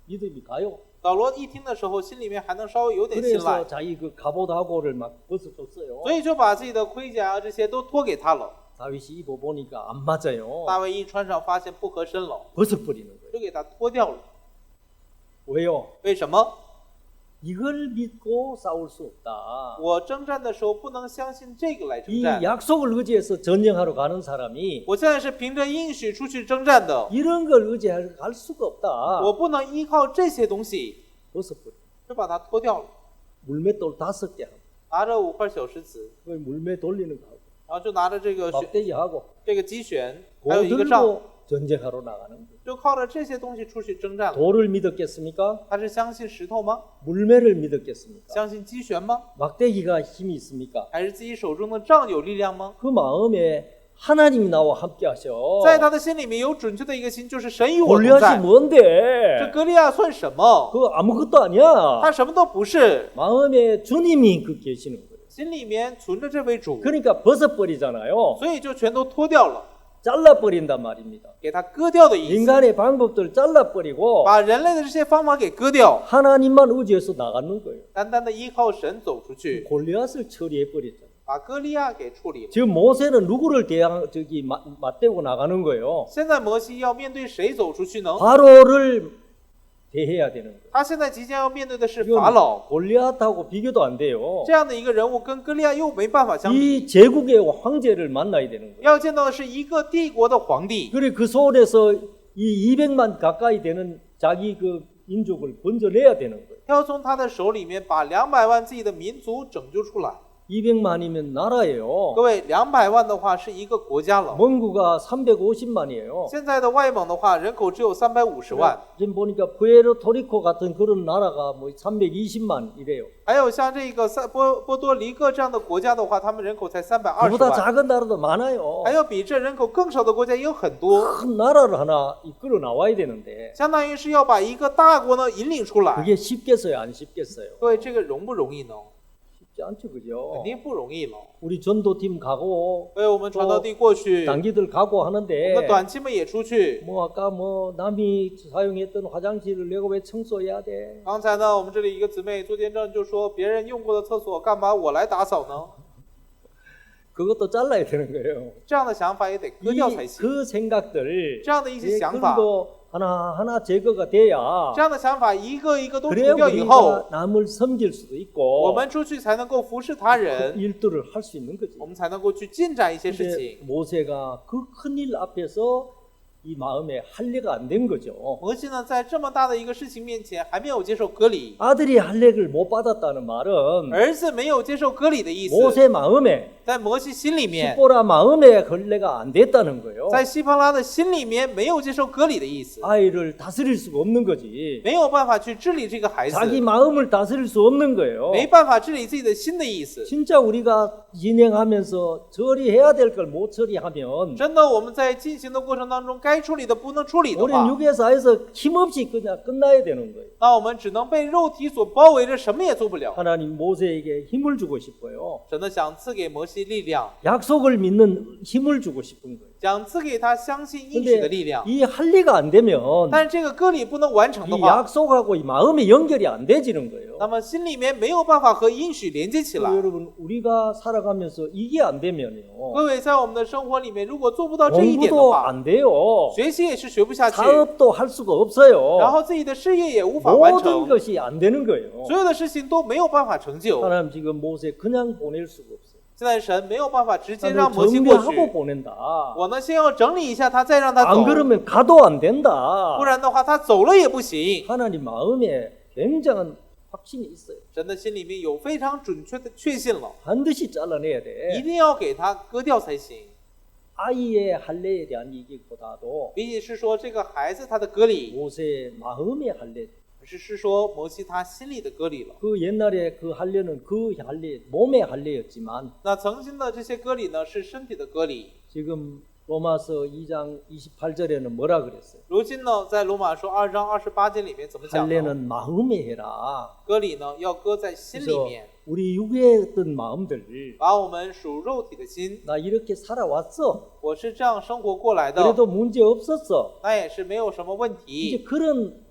믿음이 가요. 扫罗一听的时候，心里面还能稍微有点信赖 그래서 ， 자기 그 갑옷하고를 막 벗어줬어요. 所以就把自己的盔甲啊这些都托给他了。 다윗이 입어보니까 안 맞아요. 大卫一穿上，发现不合身了， 벗어버리는 거예요. 就给他脱掉了。 왜요? 为什么？ 이걸 믿고 싸울 수 없다. 我征战的时候不能相信这个来征 이 战。 약속을 의지해서 전쟁하러 가는 사람이 我现在是凭着应许出去征战的， 이런 걸 의지할 수가 없다. 我不能依靠这些东西， 벗어버려. 就把它脱掉了。 물맷돌 5개 하고 拿着5块小石子， 그걸 물매 돌리는 거 하고 然后就拿着这个 막대기 하고 这个击弦，还有 도 一个杖， 들고 전쟁하러 나가는 거예요. 就靠着这些东西出去征战了。 돌을 믿었겠습니까? 他是相信石头吗？ 물매를 믿었겠습니까? 相信击弦吗？ 막대기가 힘이 있습니까? 还是自己手中的杖有力量吗？ 그 마음에 하나님이 나와 함께 하셔. 在他的心里面有准确的一个心，就是神与我同 골리앗이 在。这 뭔데? 歌利亚算什么？ 그거 아무것도 아니야. 他什么都不是， 마음에 주님이 그 계시는 거예요. 心里面存着这位主， 그러니까 벗어버리잖아요. 所以就全都脱掉了， 잘라버린단 말입니다. 给他割掉的意思， 인간의 방법들 잘라버리고 把人类的这些方法给割掉， 하나님만 의지해서 나가는 거예요. 单单的依靠神走出去， 골리앗을 처리해버렸잖아요. 把歌利亚给处理了。 지금 모세는 누구를 맞대고 나가는 거예요? 现在摩西要面对谁走出去呢？ 바로를 대해야 되는 거예요. 他现在即将要面对的是法老， 골리앗하고 비교도 안 돼요. 这样的一个人物跟歌利亚又没办法相比。 이 제국의 황제를 만나야 되는 거예요. 要见到的是一个帝国的皇帝， 그래 그 손에서 이 200만 가까이 되는 자기 그 민족을 건져내야 되는 거예요. 要从他的手里面把200万自己的民族拯救出来。 200만이면 나라예요. 各位，200万的话是一个国家了。 蒙古가 350만이에요. 现在的外蒙的话，人口只有350万。 지금 보니까 푸에르토리코 같은 그런 나라가 뭐 320만 이래요. 还有像这个波多黎各这样的国家的话，他们人口才320 그보다 万。 작은 나라도 많아요. 还有比这人口更少的国家也有很多。 큰 나라를 하나 이끌어 나와야 되는데 相当于是要把一个大国呢引领出来。 그게 쉽겠어요, 안 쉽겠어요? 各位，这个容不容易呢？ 쉽지 않죠, 그죠? 肯定不容易了。 우리 전도팀 가고 所以我们传道地过去， 단기들 가고 我们 하는데 短期们也出去。 뭐 아까 뭐 남이 사용했던 화장실을 내가 왜 청소해야 돼? 刚才呢，我们这里一个姊妹做见证就说，别人用过的厕所干嘛我来打扫呢？ 그것도 잘라야 되는 거예요. 这样的想法也得割掉才行。 그 생각들 这样的一些想法， 그런 거 하나하나 제거가 돼야 这样的想法一个一个都除 그래야 掉以后， 우리가 남을 섬길 수도 我 있고 们出去才能够服侍他 그 人， 일들을 할 수 있는 거지. 我们才能够去进展一些事 근데 情。 모세가 그 큰일 앞에서 이 마음에 할례가 안 된 거죠. 摩西呢，在这么大的一个事情面前，还没有接受割礼， 아들이 할례를 못 받았다는 말은 儿子没有接受割礼的意思， 모세 마음에 在摩西心里面， 시보라 마음에 할례가 안 됐다는 거예요. 在西方拉的心里面没有接受割礼的意思， 아이를 다스릴 수가 없는 거지. 没有办法去治理这个孩子， 자기 마음을 다스릴 수 없는 거예요. 没办法治理自己的心的意思。 진짜 우리가 진행하면서 처리해야 될 걸 못 처리하면 真的，我们在进行的过程当中，该处理的不能处理的 우리는 话， 유괴사에서 힘없이 그냥 끝나야 되는 거예요. 那我们只能被肉体所包围着，什么也做不了。 하나님 모세에게 힘을 주고 싶어요. 神呢，想赐给摩西力量， 약속을 믿는 힘을 주고 싶은 거예요. 想赐给他相信应许的 근데 力量。 이 할례가 안 되면 但是这个割礼不能完成的 이 话， 약속하고 이 마음의 연결이 안 되지는 거예요. 那么心里面没有办法和应许连接起来。 여러분 우리가 살아가면서 이게 안 되면요. 各位，在我们的生活里面，如果做不到这一点的 공부도 话， 안 돼요. 学习也是学不下去， 사업도 할 수가 없어요. 然后自己的事业也无法完 모든 成， 것이 안 되는 거예요. 所有的事情都没有办法成就。 하나님 지금 모세 그냥 보낼 수가 없어요. 现在神没有办法直接让 하나님 摩西过 정리하고 去， 보낸다. 我呢先要整理一下他，再让他 안 走， 그러면 가도 안 된다. 不然的话他走了也不行。 하나님 마음에 굉장한 확신이 있어요. 神的心里面有非常准确的确信了， 반드시 잘라내야 一 돼. 定要给他割掉才行。 아이의 할례에 대한 얘기보다도 比起是说这个孩子他的割礼， 모세의 마음의 할례. 是说摩西他心里的割礼了。 그 옛날에 그 할례는 그 할례, 몸의 할례였지만 那曾经的这些割礼呢，是身体的割礼。 지금 로마서 2장 28절에는 뭐라 그랬어요? 如今呢，在罗马书2章28节里面怎么讲呢？ 할례는 마음에 해라. 割礼呢，要割在心里 그래서 面， 우리 육의 어떤 마음들 把我们属肉体的心， 나 이렇게 살아왔어. 我是这样生活过来的， 그래도 문제 없었어. 那也是没有什么问 이제 题。 그런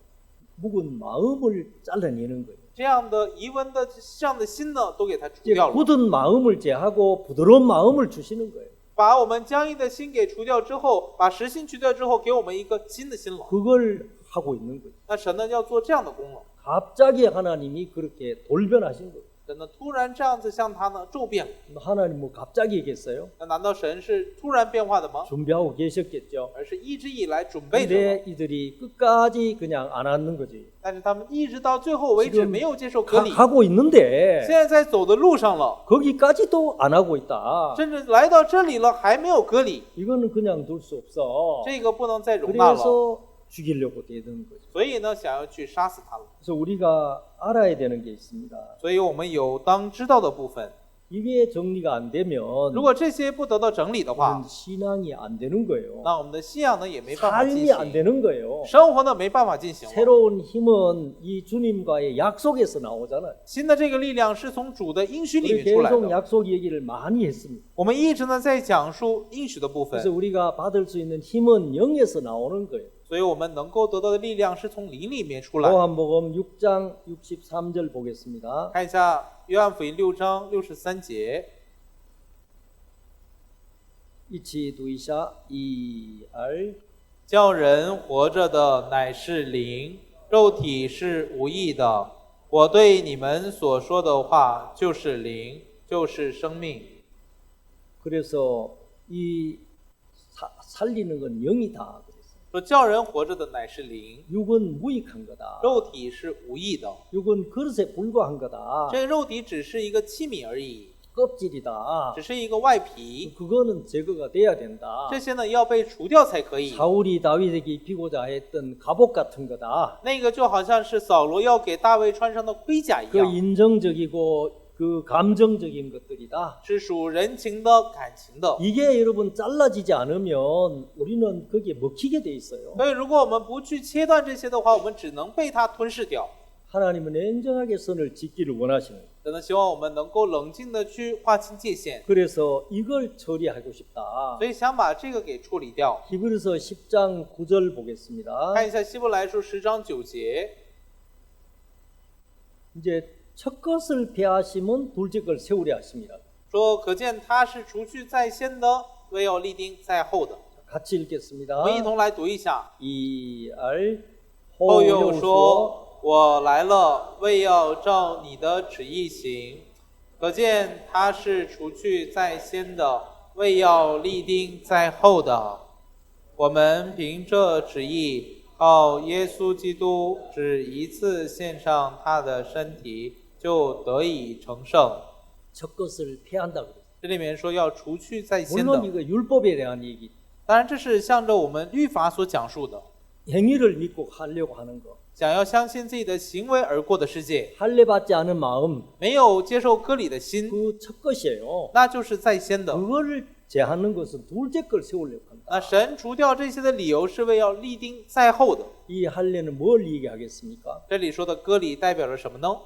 묵은 마음을 잘라내는 거예요. 这样的疑问的这样的心呢，都给它除 이제 掉了， 굳은 마음을 제하고 부드러운 마음을 주시는 거예요. 把我们僵硬的心给除掉之后，把实心除掉之后，给我们一个新的心了。 그걸 하고 있는 거예요. 那神呢，要做这样的功了。 갑자기 하나님이 그렇게 돌변하신 거예요. 神呢，突然这样子向他呢骤变了。 하나님 뭐 갑자기겠어요? 那难道神是突然变化的吗？ 준비하고 계셨겠죠. 而是一直以来准备着的。 근데 이들이 끝까지 그냥 안 왔는 거지. 但是他们一直到最后为止 지금 没有接受割礼， 가고 있는데 现在在走的路上了， 거기까지도 안 하고 있다. 甚至来到这里了还没有割礼， 이거는 그냥 둘 수 없어. 这个不能再容纳了， 그래서 죽이려고 되는 거죠. 所以呢，想要去杀死他了。 그래서 우리가 알아야 되는 게 있습니다. 所以我们有当知道的部分， 이게 정리가 안 되면 如果这些不得到整理的话 우리는 ， 신앙이 안 되는 거예요. 那我们的信仰呢也没办法进 삶이 안 行， 되는 거예요. 生活呢没办法进行了。 새로운 힘은 이 주님과의 약속에서 나오잖아요. 新的这个力量是从主的应许里 우리 面出来 계속 的。 약속 얘기를 많이 했습니다. 我们一直呢在讲述应许的部 그래서 分， 우리가 받을 수 있는 힘은 영에서 나오는 거예요. 所以我们能够得到的力量是从灵里面出来。 요한복음 6장 63절 보겠습니다. 看一下约翰福音6章63节。 이치 두이샤 이알 叫人活着的乃是灵，肉体是无益的。我对你们所说的话就是灵，就是生命。 그래서 이 살리는 건 영이다. 그랬어요. 说叫人活着的乃是灵， 육은 무익한 거다. 肉体是无益的。 육은 그릇에 불과한 거다. 这个肉体只是一个器皿而已。 껍질이다. 只是一个外皮， 그거는 제거가 돼야 된다. 这些呢要被除掉才可以。 사울이 다윗에게 입히고자 했던 갑옷 같은 거다. 那个就好像是扫罗要给大卫穿上的盔甲一 그 样， 인정적이고 그 감정적인 것들이다. 是属人情的、感情的。 이게 여러분 잘라지지 않으면 우리는 거기에 먹히게 돼 있어요. 所以，如果我们不去切断这些的话，我们只能被它吞噬掉。 하나님은 냉정하게 선을 짓기를 원하시는 거예요. 真的希望我们能够冷静的去划清界限， 그래서 이걸 처리하고 싶다. 所以想把这个给处理掉。 히브리서 10장 9절 보겠습니다. 看一下希伯来书10章9节， 이제 첫 것을 폐하시면 둘째 걸 세우려 하십니다. 说可见他是除去在先的，为要立定在后的。 같이 읽겠습니다. 我们一同来读一下。 2알 后又说：“我来了，为要照你的旨意行。可见他是除去在先的，为要立定在后的。我们凭这旨意，靠耶稣基督只一次献上他的身体，就得以成圣。” 첫 것을 폐한다 그랬어요. 这里面说要除去在先 물론 的， 이거 율법에 대한 얘기. 当然这是向着我们律法所讲述的， 행위를 믿고 하려고 하는 거. 想要相信自己的行为而过的世界， 할례받지 않은 마음. 没有接受割礼的心， 그 첫 것이에요. 那就是在先的。 그거를 제하는 것은 둘째 걸 세우려고 한다. 那神除掉这些的理由是为要立定在后的。 이 할례는 뭘 얘기하겠습니까? 这里说的割礼代表着什么呢？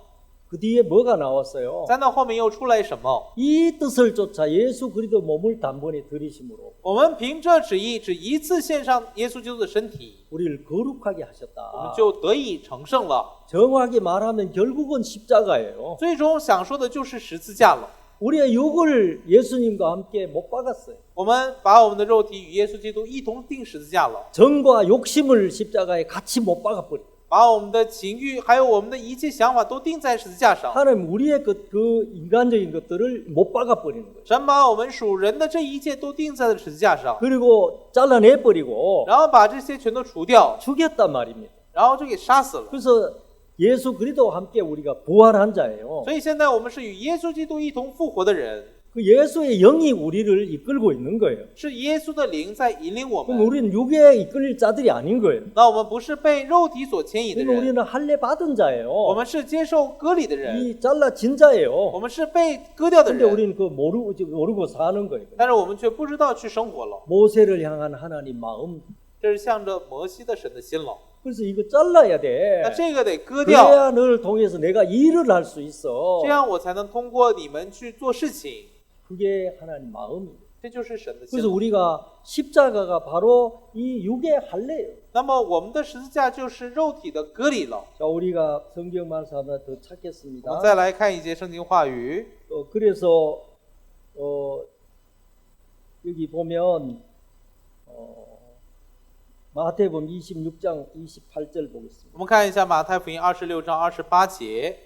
그 뒤에 뭐가 나왔어요? 在那后面又出来什么？ 이 뜻을 쫓아 예수 그리스도 몸을 단번에 들이심으로 我们凭这旨意，只一次献上耶稣基督的身体， 우리를 거룩하게 我们 하셨다. 就得以成圣了。 정확하게 말하면 결국은 십자가예요. 最终想说的就是十字架了。 우리의 육을 예수님과 함께 못 박았어요. 我们把我们的肉体与耶稣基督一同钉十字架了， 정과 욕심을 십자가에 같이 못 박아버려. 把我们的情欲还有我们的一切想法都钉在十字架上。 하나님 우리의 그 인간적인 것들을 못 박아버리는 거예요. 神把我们属人的这一切都钉在了十字架上， 그리고 잘라내버리고 然后把这些全都除掉， 죽였단 말입니다. 然后就给杀死了。 그래서 예수 그리스도와 함께 우리가 부활한 자예요. 所以现在我们是与耶稣基督一同复活的人， 그 예수의 영이 우리를 이끌고 있는 거예요. 是耶稣的灵在引领我 그럼 们。 우리는 육에 이끌릴 자들이 아닌 거예요. 那我们不是被肉体所牵引的 그럼 人， 우리는 할례 받은 我 자예요. 们是接受割礼的人， 이 잘라진 我 자예요. 们是被割掉的 근데 人， 우리는 그 모르고 사는 거예요. 但是我们却不知道去生活了。 모세를 향한 하나님 마음. 这是向着摩西的神的心了。 그래서 이거 잘라야 돼. 那这个得割掉， 그래야 너를 통해서 내가 일을 할 수 있어. 这样我才能通过你们去做事情。 그게 하나님 마음이에요. 这就是神的心 그래서 。 우리가 십자가가 바로 이 육의 할례예요. 那么我们的十字架就是肉体的割礼了。 자, 우리가 성경 말씀 하나 더 我们 찾겠습니다. 再来看一节圣经话语， 그래서 여기 보면 마태복음 26장 28절 보겠습니다. 我们看一下马太福音26章28节，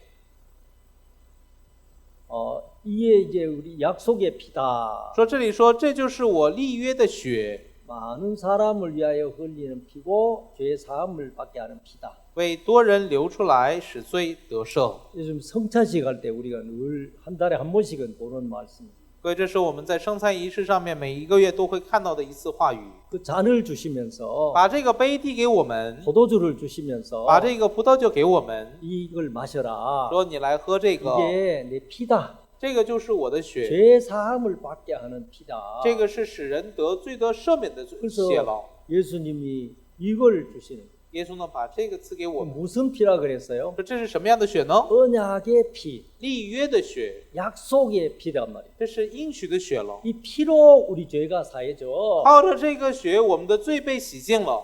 이게 이제 우리 약속의 피다. 说这里说这就是我立约的血， 많은 사람을 위하여 흘리는 피고 죄 사함을 받게 하는 피다. 为多人流出来，使罪得赦。 요즘 성찬식 할 때 우리가 늘 한 달에 한 번씩은 보는 말씀입니다. 各位，这是我们在圣餐仪式上面每一个月都会看到的一次话语。 그 잔을 주시면서 把这个杯递给我们， 포도주를 주시면서 把这个葡萄酒给我们， 이걸 마셔라. 说你来喝这个， 이게 내 피다. 这个就是我的血， 죄 사함을 받게 하는 피다. 这个是使人得罪得赦免的血 그래서 了。 예수님이 이걸 주시는 거예요. 耶稣呢，把这个赐给我们， 무슨 피라 그랬어요? 说这是什么样的血呢？ 언약의 피, 立约的血， 약속의 피란 말이에요. 这是应许的血了。 이 피로 우리 죄가 사해져. 靠着这个血，我们的罪被洗净了。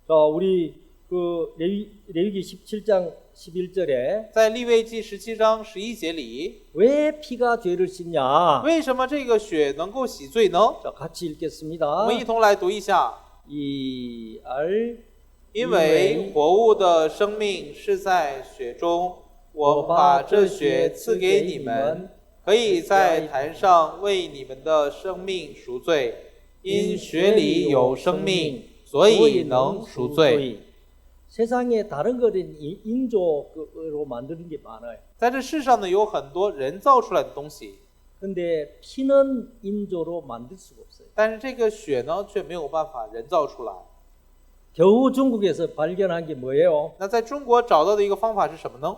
자, 우리 그 레위기 17장 11절에 在利未记17章11节里， 왜 피가 죄를 씻냐? 为什么这个血能够洗罪呢？ 자, 같이 我 읽겠습니다. 们一同来读一下。 2알 因为活物的生命是在血中，我把这血赐给你们，可以在坛上为你们的生命赎罪。因血里有生命，所以能赎罪。 세상에 다른 거는 인조로 만드는 게 많아요. 在这世上呢，有很多人造出来的东西， 근데 피는 인조로 만들 수가 없어요. 但是这个血呢，却没有办法人造出来。 겨우 중국에서 발견한 게 뭐예요? 那在中国找到的一个方法是什么呢？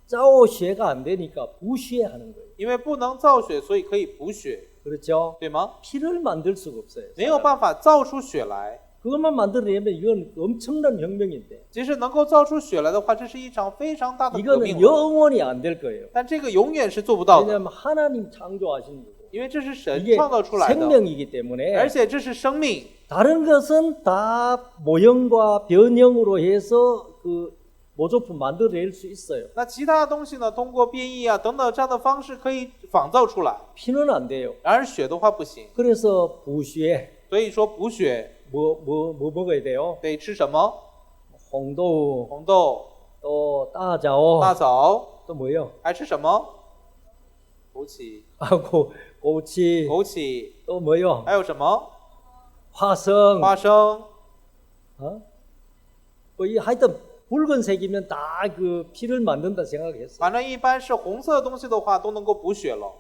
짜오血가 안 되니까 부血하는 거예요. 因为不能造血，所以可以补血， 그렇죠? 对吗？ 피를 만들 수가 없어요. 没有办法造出血来。 그것만 만들어내면 이건 엄청난 혁명인데 即使能够造出血来的话，这是一场非常大的革命 이거는 了。 영원히 안 될 거예요. 但这个永远是做不到的， 왜냐하면 하나님 창조하신 거고 因为这是神 이게 创造出来的， 생명이기 때문에 而且这是生命。 다른 것은 다 모형과 변형으로 해서 그 모조품 만들어낼 수 있어요. 那其他的东西呢，通过变异啊等等这样的方式可以仿造出来， 피는 안 돼요. 然而血的话不行。 그래서 부血 所以说补血 뭐 먹어야 돼요? 得吃什么？ 홍도 红豆、 또 따자오 大枣， 또 뭐요? 还吃什么？枸杞、 하고 고치 枸杞， 또 뭐요? 还有什么？ 화성 花生。 어? 이 하여튼 붉은색이면 다 그 피를 만든다 생각했어요. 反正一般是红色的东西的话，都能够补血了，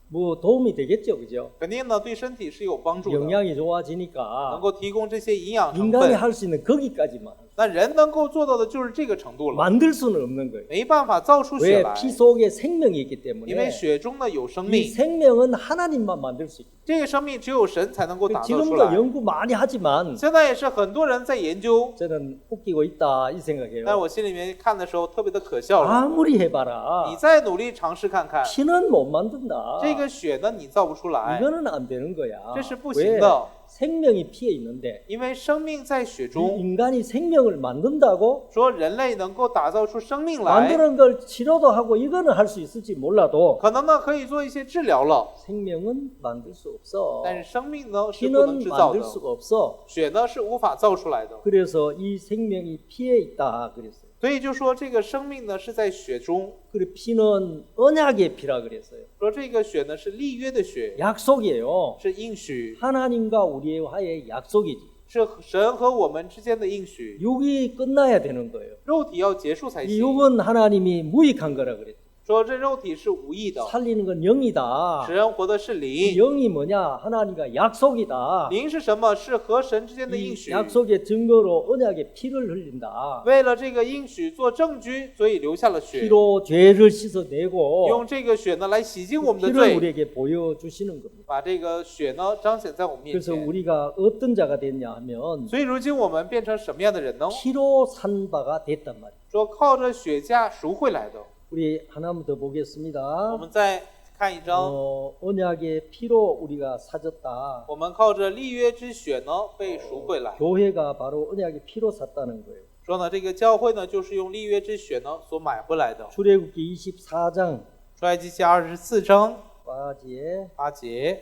뭐 도움이 되겠죠, 그죠? 肯定呢对身体是有帮助的， 영양이 能 좋아지니까 够提供这些营养成 인간이 分。 할 수 있는 거기까지만 那人能够做到的就是这个程度了， 만들 수는 없는 거예요. 没办法造出血 왜 来， 피 속에 생명이 있기 因为 때문에 血中呢有生 이 命， 생명은 하나님만 만들 수 있고 这个生命只有神才能够打造出 지금도 来。 연구 많이 하지만 现在也是很多人在研究， 저는 웃기고 있다 이 但是 생각해요. 我心里面看的时候特别的可笑了。 아무리 해봐라 你再努力尝试看看， 피는 못 만든다. 这个血呢你造不出来， 이거는 안 되는 거야. 这是不 왜? 行的， 생명이 피에 있는데 因为生命在血 이 中。 인간이 생명을 만든다고 说人类能够打造出生命来， 만드는 걸 치료도 하고 이거는 할 수 있을지 몰라도 可能呢可以做一些治疗了， 생명은 만들 수 없어. 但是生命呢是不能 피는 制造 만들 的， 수가 없어. 血呢是无法造出来的。 그래서 이 생명이 피에 있다 그랬어요. 所以就说这个生命呢是在血中， 그리고 피는 언약의 피라 그랬어요. 说这个血呢是立约的血， 약속이에요. 是应许， 하나님과 우리와의 약속이지. 是神和我们之间的应许。 육이 끝나야 되는 거예요. 肉体要结束才 이 行。 육은 하나님이 무익한 거라 그랬죠. 说这肉体是无益的， 살리는 건 영이다. 使人活的是 이 灵。 영이 뭐냐? 하나님과 약속이다. 灵是什么？是和神之间的应 이 许。 약속의 증거로 언약의 피를 흘린다. 为了这个应许做证据，所以流下了血， 피로 죄를 씻어내고 用这个血呢来洗净我们的 피를 罪， 우리에게 보여주시는 겁니다. 把这个血呢彰显在我们面 그래서 前。 우리가 어떤 자가 됐냐 하면 所以如今我们变成什么样的人呢？ 피로 산 바가 됐단 말이에요. 说靠着血价赎回来的。 우리 하나만 더 我 보겠습니다. 们再看一章， 언약의 피로 우리가 사졌다. 我们靠着立约之血呢被赎回来。 교회가 바로 언약의 피로 샀다는 거예요. 说呢，这个教会呢就是用立约之血呢所买回来的。 출애굽기 24장 出埃及记24章 8节 8节，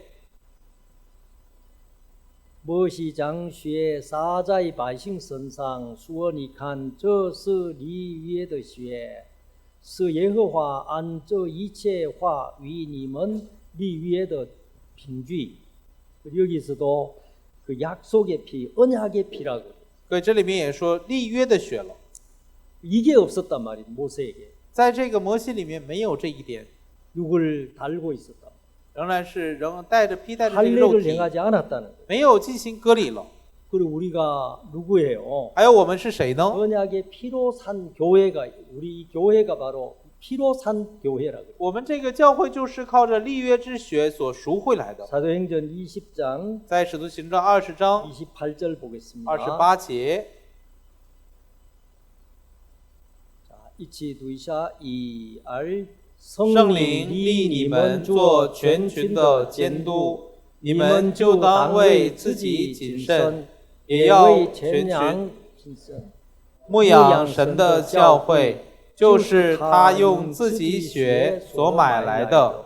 무엇이 장수의 사자의百姓身上说你看这是立约的血是耶和华按这一切话与你们立约的凭据 여기서도 그 약속의 피, 언약의 피라고 对，这里面也说立约的血了。 이게 없었단 말이에요. 모세에게 在这个摩西里面没有这一点， 육을 달고 있었다. 仍然是带着披戴着这个肉 할례를 体， 행하지 않았다는 거예요. 没有进行割礼了。 그리고 우리가 누구예요? 还有我们是谁呢？ 언약의 피로 산 교회가 우리 교회가 바로 피로 산 교회라고 그래요. 我们这个教会就是靠着立约之血所赎回来的。 사도행전 20장 在使徒行传20章 28절 보겠습니다. 28节， 자, 이치 두이샤 이알 圣灵立你们做全群的监督，你们就当为自己谨慎，也要全群牧养神的教会，就是他用自己血所买来的。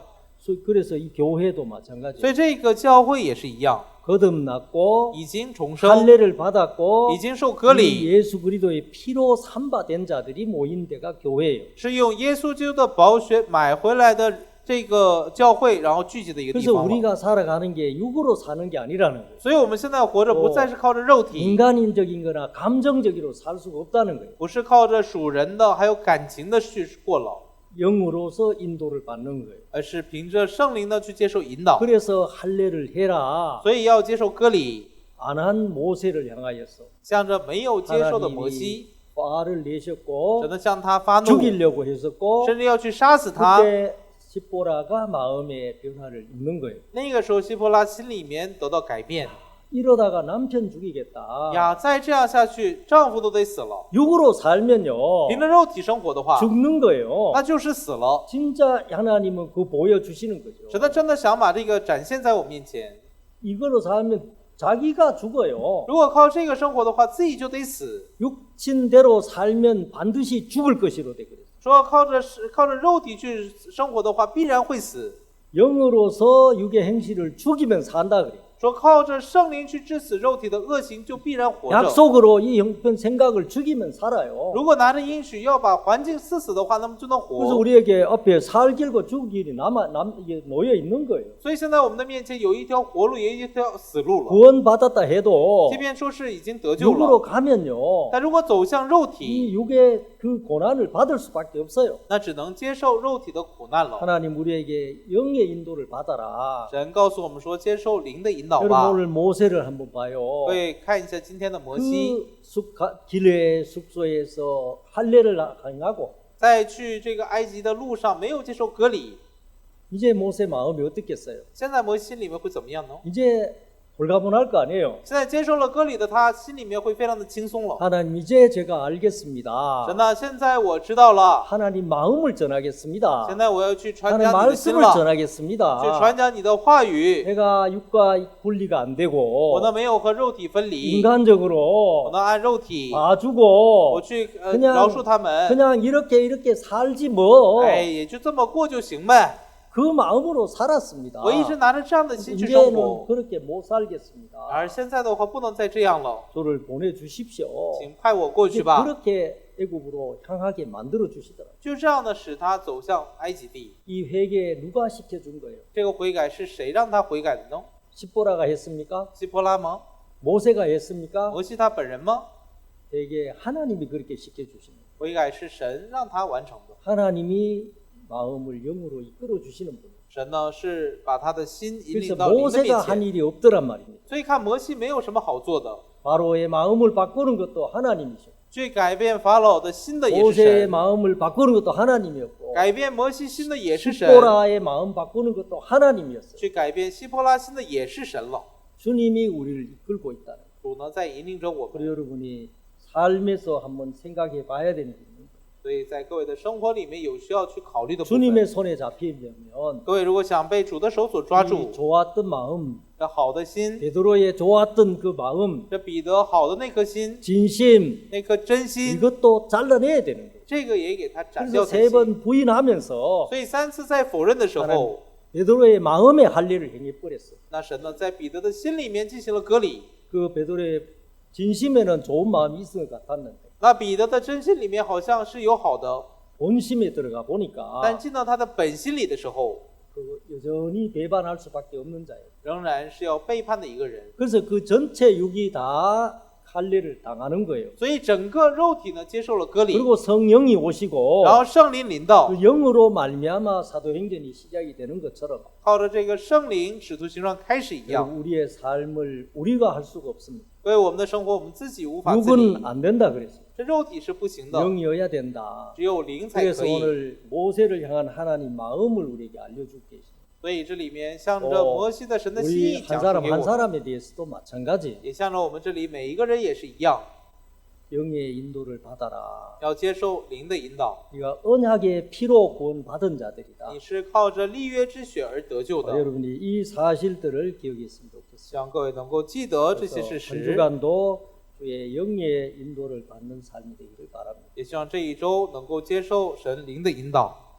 그래서 이 교회도 마찬가지예요. 所以这个教会也是一样， 거듭났고 已经重生， 할례를 받았고 已经受割 이 礼， 예수 그리스도의 피로 삼바된 자들이 모인 데가 교회예요. 是用耶稣基督的宝血买回来的这个教会，然后聚集的一个地 그래서 方了。 우리가 살아가는 게 육으로 사는 게 아니라는 거예요. 所以我们现在活着不再是靠着肉体， 인간적인 거나 감정적으로 살 수가 없다는 거예요. 不是靠着属人的还有感情的去过了。 영으로서 인도를 받는 거예요. 而是凭着圣灵呢去接受引导。 그래서 할례를 해라. 所以要接受割礼， 안 한 모세를 향하여서 向着没有接受的摩西， 화를 내셨고 神呢向他发怒， 죽이려고 했었고 甚至要去杀死他。 그때 십보라가 마음의 변화를 입는 거예요. 那个时候，希伯拉心里面得到改变 이러다가 남편 죽이겠다. 呀，再这样下去，丈夫都得死了。 육으로 살면요 凭着肉体生活的话， 죽는 거예요. 那就是死了。 진짜 하나님은 그거 보여주시는 거죠. 神呢真的想把这个展现在我面前。 이걸로 살면 자기가 죽어요. 如果靠这个生活的话，自己就得死。 육신대로 살면 반드시 죽을 것이로 돼 그랬어요. 说靠着肉体去生活的话，必然会死。 영으로서 육의 행실을 죽이면 산다 그래요. 说靠着圣灵去致死肉体的恶行，就必然活着。 약속으로 이 형편 생각을 죽이면 살아요. 如果拿着应许要把环境刺死的话，那么就能 그래서 活。 우리에게 앞에 살 길고 죽을 길이 이게 놓여 있는 거예요. 所以现在我们的面前有一条活路，也有一条死路了。 구원받았다 해도 即便说是已经得救 육으로 了， 가면요 但如果走向肉体， 이 육의 그 고난을 받을 수밖에 없어요. 那只能接受肉体的苦难了。 하나님 우리에게 영의 인도를 받아라. 神告诉我们说，接受灵的引导 여러분 吧。 오늘 모세를 한번 봐요. 会看一下今天的摩西， 길의 숙소에서 할례를 행하고 在去这个埃及的路上没有接受割礼， 이제 모세 마음이 어떻겠어요? 现在摩西心里面会怎么样呢？ 이제 홀가분할 거 아니에요. 现在接受了割礼的他，心里面会非常的轻松了。 하나님 이제 제가 알겠습니다. 神呐，现在我知道了， 하나님 마음을 전하겠습니다. 现在我要去传 하나님 讲你的心 말씀을 了，去 전하겠습니다. 传讲你的话语。 내가 육과 분리가 안 我 되고 呢没有和肉体分离，我 인간적으로 呢按肉体， 봐주고 我去그냥 饶恕他们， 그냥 이렇게 살지 뭐. 哎，也就这么过就行呗。 그 마음으로 살았습니다. 我一直拿着这样的心去生 이제는 活， 그렇게 못 살겠습니다. 而现在的话不能再这样了， 저를 보내주십시오. 请派我过去 이제 吧。 그렇게 애굽으로 향하게 만들어 주시더라고요. 就这样的使他走向埃及地。 이 회개 누가 시켜준 거예요? 这个悔改是谁让他悔改的呢？ 십보라가 했습니까? 希伯拉吗？ 모세가 했습니까? 摩西他本人吗？ 회개 하나님이 그렇게 시켜주신 거예요. 悔改是神让他完成的。 하나님이 마음을 영으로 이끌어 주시는 분이에요. 神呢是把他的心引 그래서 领到灵的 모세가 面 한 前， 일이 없더란 말입니다. 所以看摩西没有什么好做的， 바로의 마음을 바꾸는 것도 하나님이죠. 去改变法老的心的也是 모세의 神， 마음을 바꾸는 것도 하나님이었고 改变摩西心的也是神， 십보라의 마음 바꾸는 것도 하나님이었어요. 去改变希伯拉心的也是神了。 주님이 우리를 이끌고 있다는 거예요. 主呢在引领着我 그리고 们， 여러분이 삶에서 한번 생각해 봐야 되는 게 있는 거예요. 所以在各位的生活里面有需要去考虑的部 주님의 分。 손에 잡히려면 各位如果想被主的手所抓 이 住， 좋았던 마음, 这好的心， 베드로의 좋았던 그 마음, 这彼得好的那颗心， 진심 那颗真心， 이것도 잘라내야 되는 거예요. 这个也给他斩掉 그래서 才行。 3번 부인하면서 所以3次在否认的时候， 베드로의 마음에 할례를 행해버렸어요. 那神呢在彼得的心里面进行了割礼。 그 베드로의 진심에는 좋은 마음이 있을 것 같았는데 那彼得的真心里面好像是有好的， 본심에 들어가 보니까 但进到他的本心里的时候， 그 여전히 배반할 수밖에 없는 자예요. 仍然是要背叛的一个人。 그래서 그 전체 육이 다 할례를 당하는 거예요. 所以整个肉体呢接受了割礼， 그리고 성령이 오시고 然后圣灵临到， 그 영으로 말미암아 사도행전이 시작이 되는 것처럼 靠着这个圣灵，使徒行传开始一样。 우리의 삶을 우리가 할 수가 없습니다. 所以我们的生活我们自己无法自理， 육은 안 된다 그랬어요. 这肉体是不行的， 영이어야 된다. 只有灵才 그래서 可以。 오늘 모세를 향한 하나님 마음을 우리에게 알려주고 계십니다. 所以这里面向着摩西的神的心 우리 意 한 讲述 사람 给 한 我们， 사람에 대해서도 마찬가지. 也向着我们这里每一个人也是一样， 영의 인도를 받아라. 要接受灵的引导。 네가 언약의 피로 구원받은 자들이다. 你是靠着立约之血而得救的， 여러분이 이 사실들을 기억했으면 좋겠습니다. 希望各位能够记得这些 그래서 事 한 实， 주간도 주의 영의 인도를 받는 삶이 되기를 바랍니다. 也希望这一周能够接受神灵的引导。